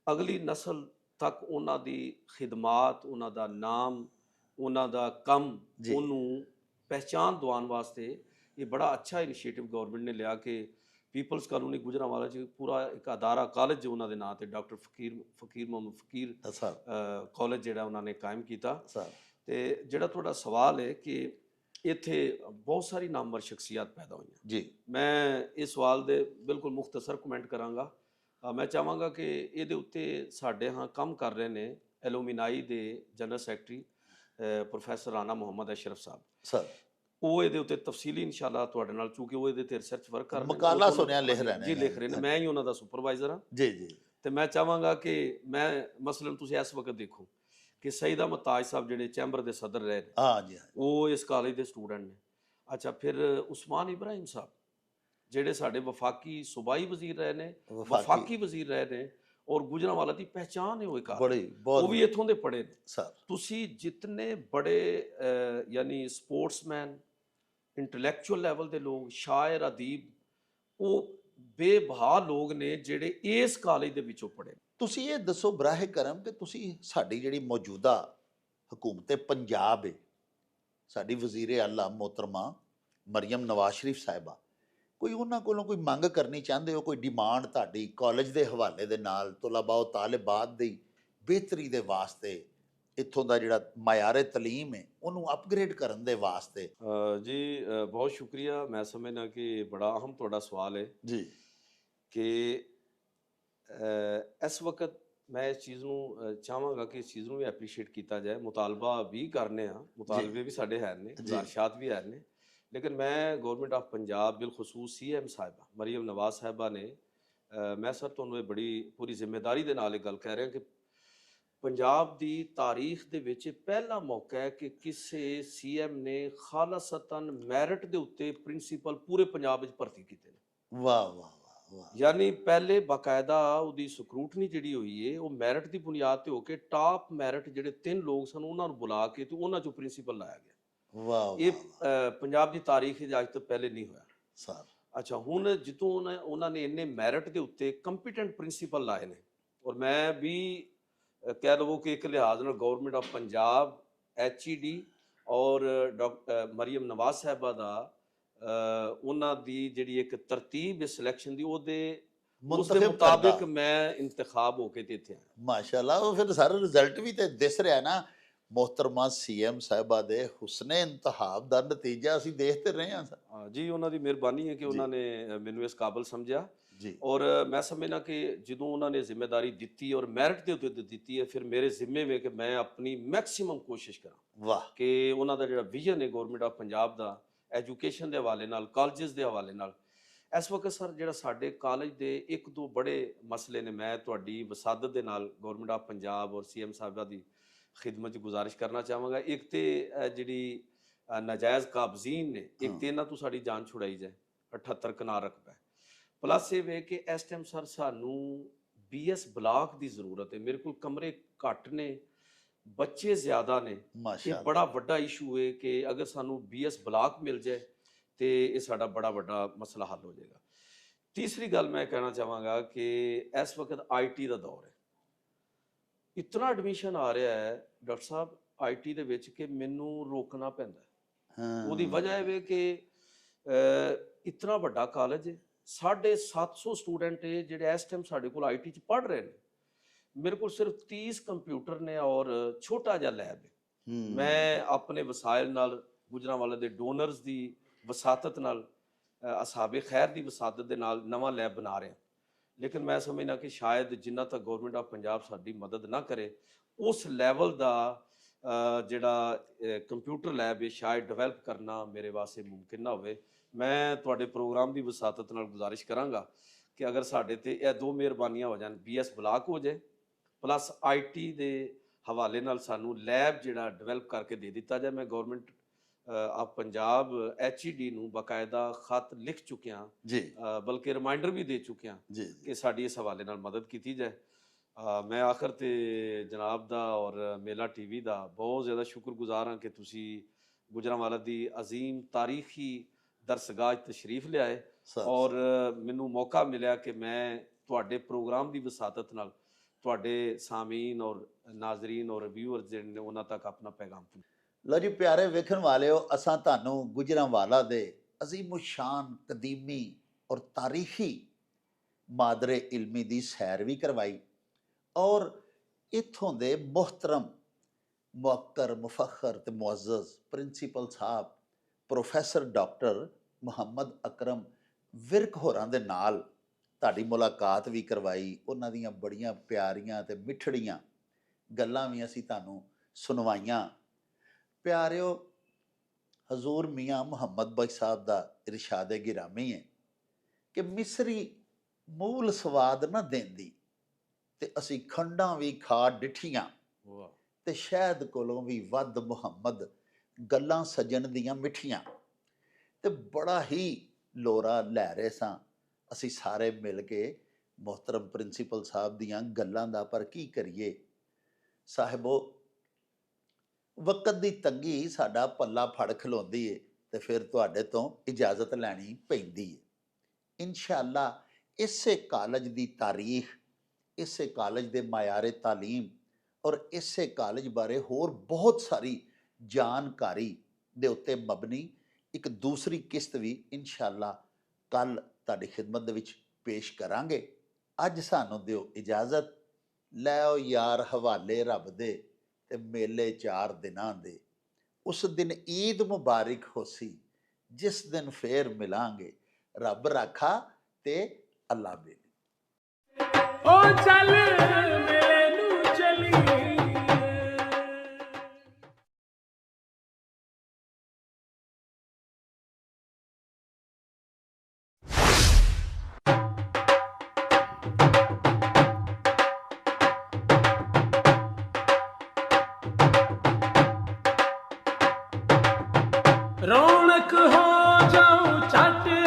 ਅਗਲੀ ਨਸਲ ਤੱਕ ਉਹਨਾਂ ਦੀ ਖਿਦਮਾਤ, ਉਹਨਾਂ ਦਾ ਨਾਮ, ਉਹਨਾਂ ਦਾ ਕੰਮ, ਉਹਨੂੰ ਪਹਿਚਾਨ ਦਿਵਾਉਣ ਵਾਸਤੇ ਇਹ ਬੜਾ ਅੱਛਾ ਇਨੀਸ਼ੀਏਟਿਵ ਗਵਰਨਮੈਂਟ ਨੇ ਲਿਆ ਕਿ ਪੀਪਲਸ ਕਾਲੋਨੀ ਗੁਜਰਾਂਵਾਲਾ 'ਚ ਪੂਰਾ ਇੱਕ ਅਦਾਰਾ, ਕਾਲਜ ਉਹਨਾਂ ਦੇ ਨਾਂ ਤੇ ਡਾਕਟਰ ਫਕੀਰ ਮੁਹੰਮਦ ਫਕੀਰ ਕਾਲਜ ਜਿਹੜਾ ਉਹਨਾਂ ਨੇ ਕਾਇਮ ਕੀਤਾ। ਤੇ ਜਿਹੜਾ ਤੁਹਾਡਾ ਸਵਾਲ ਹੈ ਕਿ ਇੱਥੇ ਬਹੁਤ ਸਾਰੀ ਨਾਮਵਰ ਸ਼ਖਸੀਅਤ ਪੈਦਾ ਹੋਈਆਂ ਜੀ, ਮੈਂ ਇਸ ਸਵਾਲ ਦੇ ਬਿਲਕੁਲ ਮੁਖਤਸਰ ਕਮੈਂਟ ਕਰਾਂਗਾ। ਮੈਂ ਚਾਹਾਂਗਾ ਕਿ ਇਹਦੇ ਉੱਤੇ ਸਾਡੇ ਹਾਂ ਕੰਮ ਕਰ ਰਹੇ ਨੇ ਐਲੂਮੀਨਾਈ ਦੇ general secretary professor Rana Muhammad Ashraf Sahib sir, ਉਹ ਇਹਦੇ ਉੱਤੇ ਤਫਸੀਲੀ ਇਨਸ਼ਾਅੱਲਾ ਤੁਹਾਡੇ ਨਾਲ, ਚੂੰਕਿ ਉਹ ਇਹਦੇ ਤੇ ਰਿਸਰਚ ਵਰਕ ਕਰ ਰਹੇ ਨੇ, ਮਕਾਲਾ ਸੁਣਿਆ ਲਿਖ ਰਹੇ ਨੇ ਜੀ, ਲਿਖ ਰਹੇ ਨੇ, ਮੈਂ ਹੀ ਉਹਨਾਂ ਦਾ ਸੁਪਰਵਾਈਜ਼ਰ ਹਾਂ ਜੀ ਜੀ। ਤੇ ਮੈਂ ਚਾਹਾਂਗਾ ਕਿ ਮੈਂ ਮਸਲਨ ਤੁਸੀਂ ਇਸ ਵਕਤ ਦੇਖੋ ਕਿ ਸਈਦ ਅਹਿਮਦ ਤਾਜ ਸਾਹਿਬ ਜਿਹੜੇ ਚੈਂਬਰ ਦੇ ਸਦਰ ਰਹੇ ਨੇ, ਹਾਂ ਜੀ, ਉਹ ਇਸ ਕਾਲਜ ਦੇ ਸਟੂਡੈਂਟ ਨੇ। ਅੱਛਾ, ਫਿਰ ਉਸਮਾਨ ਇਬਰਾਹਿਮ ਸਾਹਿਬ ਜਿਹੜੇ ਸਾਡੇ ਵਫਾਕੀ ਸੂਬਾਈ ਵਜ਼ੀਰ ਰਹੇ ਨੇ, ਵਫਾਕੀ ਵਜ਼ੀਰ ਰਹੇ ਨੇ, ਔਰ ਗੁਜਰਾਂਵਾਲਾ ਦੀ ਪਹਿਚਾਨ ਹੈ ਉਹ ਇੱਕ ਬੜੀ ਉਹ ਬਹੁਤ ਵੀ ਇੱਥੋਂ ਦੇ ਪੜ੍ਹੇ ਨੇ। ਸਰ ਤੁਸੀਂ ਜਿਤਨੇ ਬੜੇ ਯਾਨੀ ਸਪੋਰਟਸਮੈਨ, ਇੰਟੈਲੈਕਚੁਅਲ ਲੈਵਲ ਦੇ ਲੋਕ, ਸ਼ਾਇਰ, ਅਦੀਬ, ਉਹ ਬੇਬਹਾ ਲੋਕ ਨੇ ਜਿਹੜੇ ਇਸ ਕਾਲਜ ਦੇ ਵਿੱਚੋਂ ਪੜ੍ਹੇ। ਤੁਸੀਂ ਇਹ ਦੱਸੋ ਬਰਾਹਿ ਕਰਮ ਕਿ ਤੁਸੀਂ ਸਾਡੀ ਜਿਹੜੀ ਮੌਜੂਦਾ ਹਕੂਮਤ ਪੰਜਾਬ ਹੈ, ਸਾਡੀ ਵਜ਼ੀਰ ਆਲਾ ਮੁਹਤਰਮਾ ਮਰੀਮ ਨਵਾਜ਼ ਸ਼ਰੀਫ ਸਾਹਿਬਾ, ਕੋਈ ਉਹਨਾਂ ਕੋਲੋਂ ਕੋਈ ਮੰਗ ਕਰਨੀ ਚਾਹੁੰਦੇ ਹੋ, ਕੋਈ ਡਿਮਾਂਡ ਤੁਹਾਡੀ ਕਾਲਜ ਦੇ ਹਵਾਲੇ ਦੇ ਨਾਲ, ਤੁਲਬਾ ਤਾਲਿਬਾਤ ਦੀ ਬਿਹਤਰੀ ਦੇ ਵਾਸਤੇ, ਇੱਥੋਂ ਦਾ ਜਿਹੜਾ ਮਾਇਆਰੇ ਤਾਲੀਮ ਹੈ ਉਹਨੂੰ ਅਪਗ੍ਰੇਡ ਕਰਨ ਦੇ ਵਾਸਤੇ? ਜੀ ਬਹੁਤ ਸ਼ੁਕਰੀਆ। ਮੈਂ ਸਮਝਦਾ ਕਿ ਬੜਾ ਅਹਿਮ ਤੁਹਾਡਾ ਸਵਾਲ ਹੈ ਜੀ ਕਿ ਇਸ ਵਕਤ ਮੈਂ ਇਸ ਚੀਜ਼ ਨੂੰ ਚਾਹਾਂਗਾ ਕਿ ਇਸ ਚੀਜ਼ ਨੂੰ ਵੀ ਐਪਰੀਸ਼ੀਏਟ ਕੀਤਾ ਜਾਏ। ਮੁਤਾਲਬਾ ਵੀ ਕਰਨੇ ਆ, ਮੁਤਾਲਬੇ ਵੀ ਸਾਡੇ ਹੈ ਨੇ, ਗੁਜ਼ਾਰਿਸ਼ਾਤ ਵੀ ਹੈ ਨੇ, ਲੇਕਿਨ ਮੈਂ ਗਵਰਨਮੈਂਟ ਆਫ ਪੰਜਾਬ ਬਿਲਖਸੂਸ CM ਸਾਹਿਬਾ ਮਰੀਮ ਨਵਾਜ਼ ਸਾਹਿਬਾ ਨੇ, ਮੈਂ ਸਰ ਤੁਹਾਨੂੰ ਇਹ ਬੜੀ ਪੂਰੀ ਜ਼ਿੰਮੇਵਾਰੀ ਦੇ ਨਾਲ ਇਹ ਗੱਲ ਕਹਿ ਰਿਹਾ ਕਿ ਪੰਜਾਬ ਦੀ ਤਾਰੀਖ ਦੇ ਵਿੱਚ ਇਹ ਪਹਿਲਾ ਮੌਕਾ ਹੈ ਕਿ ਕਿਸੇ CM ਨੇ ਖਾਲਸਤਨ ਮੈਰਿਟ ਦੇ ਉੱਤੇ ਪ੍ਰਿੰਸੀਪਲ ਪੂਰੇ ਪੰਜਾਬ ਵਿੱਚ ਭਰਤੀ ਕੀਤੇ ਨੇ। ਵਾਹ ਵਾਹ ਵਾਹ ਵਾਹ। ਯਾਨੀ ਪਹਿਲੇ ਬਾਕਾਇਦਾ ਉਹਦੀ ਸਕਰੂਟਨੀ ਜਿਹੜੀ ਹੋਈ ਹੈ ਉਹ ਮੈਰਿਟ ਦੀ ਬੁਨਿਆਦ ਤੇ ਹੋ ਕੇ ਟਾਪ ਮੈਰਿਟ ਜਿਹੜੇ 3 ਲੋਕ ਸਨ ਉਹਨਾਂ ਨੂੰ ਬੁਲਾ ਕੇ ਤੇ ਉਹਨਾਂ ਚੋਂ ਪ੍ਰਿੰਸੀਪਲ ਲਾਇਆ ਗਿਆ। ਵਾਹ ਇਹ ਪੰਜਾਬ ਦੀ ਤਾਰੀਖ ਵਿੱਚ ਅੱਜ ਤੋਂ ਪਹਿਲੇ ਨਹੀਂ ਹੋਇਆ ਸਰ। ਅੱਛਾ, ਹੁਣ ਜਿੱਦੋਂ ਉਹਨਾਂ ਨੇ ਇੰਨੇ ਮੈਰਿਟ ਦੇ ਉੱਤੇ ਕੰਪੀਟੈਂਟ ਪ੍ਰਿੰਸੀਪਲ ਲਾਏ ਨੇ, ਔਰ ਮੈਂ ਵੀ ਕਹਿ ਲਵੋ ਕਿ ਇੱਕ ਲਿਹਾਜ਼ ਨਾਲ ਗਵਰਨਮੈਂਟ ਆਫ ਪੰਜਾਬ, HED ਔਰ ਡਾਕਟਰ ਮਰੀਮ ਨਵਾਜ਼ ਸਾਹਿਬਾ ਦਾ ਉਹਨਾਂ ਦੀ ਜਿਹੜੀ ਇੱਕ ਤਰਤੀਬ ਸਿਲੈਕਸ਼ਨ ਦੀ ਉਸਦੇ ਮੁਤਾਬਿਕ ਮੈਂ ਇੰਤਖਾਬ ਹੋ ਕੇ ਤੇ ਇੱਥੇ ਆਇਆ। ਮਾਸ਼ਾਅੱਲਾ। ਉਹ ਫਿਰ ਸਾਰਾ ਰਿਜ਼ਲਟ ਵੀ ਤੇ ਦਿਸ ਰਿਹਾ ਨਾ ਮੁਹਤਰਮਾ CM ਸਾਹਿਬਾ ਦੇ ਹੁਸਨੇ ਇੰਤਖਾਬ ਦਾ ਨਤੀਜਾ ਅਸੀਂ ਦੇਖਦੇ ਰਹੇ ਹਾਂ ਸਰ। ਜੀ ਉਹਨਾਂ ਦੀ ਮਿਹਰਬਾਨੀ ਹੈ ਕਿ ਉਹਨਾਂ ਨੇ ਮੈਨੂੰ ਇਸ ਕਾਬਲ ਸਮਝਿਆ ਜੀ। ਔਰ ਮੈਂ ਸਮਝਣਾ ਕਿ ਜਦੋਂ ਉਹਨਾਂ ਨੇ ਜ਼ਿੰਮੇਵਾਰੀ ਦਿੱਤੀ ਔਰ ਮੈਰਿਟ ਦੇ ਉੱਤੇ ਦਿੱਤੀ ਹੈ, ਫਿਰ ਮੇਰੇ ਜ਼ਿੰਮੇ ਵਿੱਚ ਕਿ ਮੈਂ ਆਪਣੀ ਮੈਕਸਿਮਮ ਕੋਸ਼ਿਸ਼ ਕਰਾਂ ਵਾਹ। ਕਿ ਉਹਨਾਂ ਦਾ ਜਿਹੜਾ ਵਿਜ਼ਨ ਹੈ government of Punjab the education ਦੇ ਹਵਾਲੇ ਨਾਲ, ਕਾਲਜਸ ਦੇ ਹਵਾਲੇ ਨਾਲ, ਇਸ ਵਕਤ ਸਰ ਜਿਹੜਾ ਸਾਡੇ ਕਾਲਜ ਦੇ 1-2 ਬੜੇ ਮਸਲੇ ਨੇ, ਮੈਂ ਤੁਹਾਡੀ ਵਸਾਦਤ ਦੇ ਨਾਲ ਗਵਰਨਮੈਂਟ ਆਫ ਪੰਜਾਬ ਔਰ CM ਸਾਹਿਬਾ ਦੀ ਖਿਦਮਤ 'ਚ ਗੁਜ਼ਾਰਿਸ਼ ਕਰਨਾ ਚਾਹਾਂਗਾ। ਇੱਕ ਤੇ ਜਿਹੜੀ ਨਾਜਾਇਜ਼ ਕਾਬਜ਼ੀਨ ਨੇ, ਇੱਕ ਤੇ ਇਹਨਾਂ ਤੋਂ ਸਾਡੀ ਜਾਨ ਛੁਡਾਈ ਜਾਏ, 78 ਕਨਾਲ ਰਕਬਾ। ਪਲੱਸ ਇਹ ਵੇ ਕਿ ਇਸ ਟਾਈਮ ਸਰ ਸਾਨੂੰ BS ਬਲਾਕ ਦੀ ਜ਼ਰੂਰਤ ਹੈ। ਮੇਰੇ ਕੋਲ ਕਮਰੇ ਘੱਟ ਨੇ, ਬੱਚੇ ਜ਼ਿਆਦਾ ਨੇ, ਇਹ ਮਾਸ਼ਾਅੱਲਾ। ਬੜਾ ਵੱਡਾ ਇਸ਼ੂ ਹੈ ਕਿ ਅਗਰ ਸਾਨੂੰ BS ਬਲਾਕ ਮਿਲ ਜਾਏ ਤੇ ਇਹ ਸਾਡਾ ਬੜਾ ਵੱਡਾ ਮਸਲਾ ਹੱਲ ਹੋ ਜਾਏਗਾ। ਤੀਸਰੀ ਗੱਲ ਮੈਂ ਕਹਿਣਾ ਚਾਹਾਂਗਾ ਕਿ ਇਸ ਵਕਤ IT ਦਾ ਦੌਰ ਹੈ, ਇਤਨਾ ਐਡਮਿਸ਼ਨ ਆ ਰਿਹਾ ਹੈ ਡਾਕਟਰ ਸਾਹਿਬ IT ਦੇ ਵਿੱਚ ਕਿ ਮੈਨੂੰ ਰੋਕਣਾ ਪੈਂਦਾ ਹੈ। ਉਹਦੀ ਵਜ੍ਹਾ ਇਹ ਵੇ ਕਿ ਇਤਨਾ ਵੱਡਾ ਕਾਲਜ ਹੈ, 750 ਸਟੂਡੈਂਟ ਹੈ ਜਿਹੜੇ ਇਸ ਟਾਈਮ ਸਾਡੇ ਕੋਲ IT 'ਚ ਪੜ੍ਹ ਰਹੇ ਨੇ। ਮੇਰੇ ਕੋਲ ਸਿਰਫ 30 ਕੰਪਿਊਟਰ ਨੇ ਔਰ ਛੋਟਾ ਜਿਹਾ ਲੈਬ ਹੈ। ਮੈਂ ਆਪਣੇ ਵਸਾਇਲ ਨਾਲ, ਗੁਜਰਾਂਵਾਲਾ ਦੇ ਡੋਨਰਸ ਦੀ ਵਸਾਤਤ ਨਾਲ, ਅਸਾਬੇ ਖੈਰ ਦੀ ਵਸਾਤਤ ਦੇ ਨਾਲ ਨਵਾਂ ਲੈਬ ਬਣਾ ਰਿਹਾ। ਲੇਕਿਨ ਮੈਂ ਸਮਝਦਾ ਕਿ ਸ਼ਾਇਦ ਜਿੰਨਾ ਤੱਕ ਗਵਰਨਮੈਂਟ ਆਫ ਪੰਜਾਬ ਸਾਡੀ ਮਦਦ ਨਾ ਕਰੇ, ਉਸ ਲੈਵਲ ਦਾ ਜਿਹੜਾ ਕੰਪਿਊਟਰ ਲੈਬ ਹੈ ਸ਼ਾਇਦ ਡਿਵੈਲਪ ਕਰਨਾ ਮੇਰੇ ਵਾਸਤੇ ਮੁਮਕਿਨ ਨਾ ਹੋਵੇ। ਮੈਂ ਤੁਹਾਡੇ ਪ੍ਰੋਗਰਾਮ ਦੀ ਵਸਾਤਤ ਨਾਲ ਗੁਜ਼ਾਰਿਸ਼ ਕਰਾਂਗਾ ਕਿ ਅਗਰ ਸਾਡੇ ਤੇ ਇਹ 2 ਮਿਹਰਬਾਨੀਆਂ ਹੋ ਜਾਣ, BS ਬਲਾਕ ਹੋ ਜਾਏ ਪਲੱਸ IT ਦੇ ਹਵਾਲੇ ਨਾਲ ਸਾਨੂੰ ਲੈਬ ਜਿਹੜਾ ਡਿਵੈਲਪ ਕਰਕੇ ਦੇ ਦਿੱਤਾ ਜਾਏ। ਮੈਂ ਗਵਰਨਮੈਂਟ ਆਫ ਪੰਜਾਬ HED ਨੂੰ ਬਾਕਾਇਦਾ ਖਤ ਲਿਖ ਚੁੱਕਿਆ ਜੀ, ਬਲਕਿ ਰਿਮਾਈਂਡਰ ਵੀ ਦੇ ਚੁੱਕਿਆ ਜੀ, ਕਿ ਸਾਡੀ ਇਸ ਹਵਾਲੇ ਨਾਲ ਮਦਦ ਕੀਤੀ ਜਾਏ। ਮੈਂ ਆਖਰ ਤੇ ਜਨਾਬ ਦਾ ਔਰ ਮੇਲਾ TV ਦਾ ਬਹੁਤ ਜ਼ਿਆਦਾ ਸ਼ੁਕਰਗੁਜ਼ਾਰ ਹਾਂ ਕਿ ਤੁਸੀਂ ਗੁਜਰਾਂਵਾਲਾ ਦੀ ਅਜ਼ੀਮ ਤਾਰੀਖੀ ਦਰਸਗਾਹ 'ਚ ਤਸ਼ਰੀਫ ਲਿਆਏ ਔਰ ਮੈਨੂੰ ਮੌਕਾ ਮਿਲਿਆ ਕਿ ਮੈਂ ਤੁਹਾਡੇ ਪ੍ਰੋਗਰਾਮ ਦੀ ਵਸਾਤਤ ਨਾਲ ਤੁਹਾਡੇ ਸਾਮੀਨ ਔਰ ਨਾਜ਼ਰੀਨ ਔਰ ਰਿਵਿਊਅਰਸ ਜਿਹੜੇ ਨੇ ਉਹਨਾਂ ਤੱਕ ਆਪਣਾ ਪੈਗਾਮ ਪਹੁੰਚਾਇਆ। ਲਓ ਜੀ ਪਿਆਰੇ ਵੇਖਣ ਵਾਲਿਓ, ਅਸਾਂ ਤੁਹਾਨੂੰ ਗੁਜਰਾਂਵਾਲਾ ਦੇ ਅਜ਼ੀਮੁ ਸ਼ਾਨ ਕਦੀਮੀ ਔਰ ਤਾਰੀਖੀ ਮਾਦਰੇ ਇਲਮੀ ਦੀ ਸੈਰ ਵੀ ਕਰਵਾਈ ਔਰ ਇੱਥੋਂ ਦੇ ਮੁਹਤਰਮ, ਮੁਅੱਕਰ, ਮੁਫਖਰ ਤੇ ਮੁਅੱਜ਼ਜ਼ ਪ੍ਰਿੰਸੀਪਲ ਸਾਹਿਬ ਪ੍ਰੋਫੈਸਰ ਡਾਕਟਰ ਮੁਹੰਮਦ ਅਕਰਮ ਵਿਰਕ ਹੋਰਾਂ ਦੇ ਨਾਲ ਤੁਹਾਡੀ ਮੁਲਾਕਾਤ ਵੀ ਕਰਵਾਈ। ਉਹਨਾਂ ਦੀਆਂ ਬੜੀਆਂ ਪਿਆਰੀਆਂ ਤੇ ਮਿੱਠੜੀਆਂ ਗੱਲਾਂ ਵੀ ਅਸੀਂ ਤੁਹਾਨੂੰ ਸੁਣਵਾਈਆਂ। ਪਿਆਰਿਓ, ਹਜ਼ੂਰ ਮੀਆਂ ਮੁਹੰਮਦ ਬਖਸ਼ ਸਾਹਿਬ ਦਾ ਇਰਸ਼ਾਦ ਗਿਰਾਮੀ ਹੈ ਕਿ ਮਿਸਰੀ ਮੂਲ ਸਵਾਦ ਨਾ ਦੇਂਦੀ ਤੇ ਅਸੀਂ ਖੰਡਾਂ ਵੀ ਖਾ ਡਿਠੀਆਂ ਤੇ ਸ਼ਹਿਦ ਕੋਲੋਂ ਵੀ ਵੱਧ ਮੁਹੰਮਦ ਗੱਲਾਂ ਸਜਣ ਦੀਆਂ ਮਿੱਠੀਆਂ। ਤੇ ਬੜਾ ਹੀ ਲੋਰਾ ਲੈ ਰਹੇ ਸਾਂ ਅਸੀਂ ਸਾਰੇ ਮਿਲ ਕੇ ਮੁਹਤਰਮ ਪ੍ਰਿੰਸੀਪਲ ਸਾਹਿਬ ਦੀਆਂ ਗੱਲਾਂ ਦਾ, ਪਰ ਕੀ ਕਰੀਏ ਸਾਹਿਬੋ, ਵਕਤ ਦੀ ਤੰਗੀ ਸਾਡਾ ਪੱਲਾ ਫੜ ਖਲੋਂਦੀ ਏ ਤੇ ਫਿਰ ਤੁਹਾਡੇ ਤੋਂ ਇਜਾਜ਼ਤ ਲੈਣੀ ਪੈਂਦੀ ਏ। ਇਨਸ਼ਾਅੱਲਾ ਇਸੇ ਕਾਲਜ ਦੀ ਤਾਰੀਖ, ਇਸੇ ਕਾਲਜ ਦੇ ਮਾਇਆਰੇ ਤਾਲੀਮ ਔਰ ਇਸੇ ਕਾਲਜ ਬਾਰੇ ਹੋਰ ਬਹੁਤ ਸਾਰੀ ਜਾਣਕਾਰੀ ਦੇ ਉੱਤੇ ਮਬਨੀ ਇੱਕ ਦੂਸਰੀ ਕਿਸ਼ਤ ਵੀ ਇਨਸ਼ਾਅੱਲਾ ਕੱਲ ਤੁਹਾਡੀ ਖਿਦਮਤ ਦੇ ਵਿੱਚ ਪੇਸ਼ ਕਰਾਂਗੇ। ਅੱਜ ਸਾਨੂੰ ਦਿਓ ਇਜਾਜ਼ਤ। ਲੈ ਆਓ ਯਾਰ ਹਵਾਲੇ ਰੱਬ ਦੇ ਤੇ ਮੇਲੇ 4 ਦਿਨਾਂ ਦੇ। ਉਸ ਦਿਨ ਈਦ ਮੁਬਾਰਕ ਹੋਸੀ, ਜਿਸ ਦਿਨ ਫੇਰ ਮਿਲਾਂਗੇ। ਰੱਬ ਰਾਖਾ ਤੇ ਅੱਲਾ ਬੇਲੀ। ओ चल मेले नू चली। रौनक हो जाऊं चट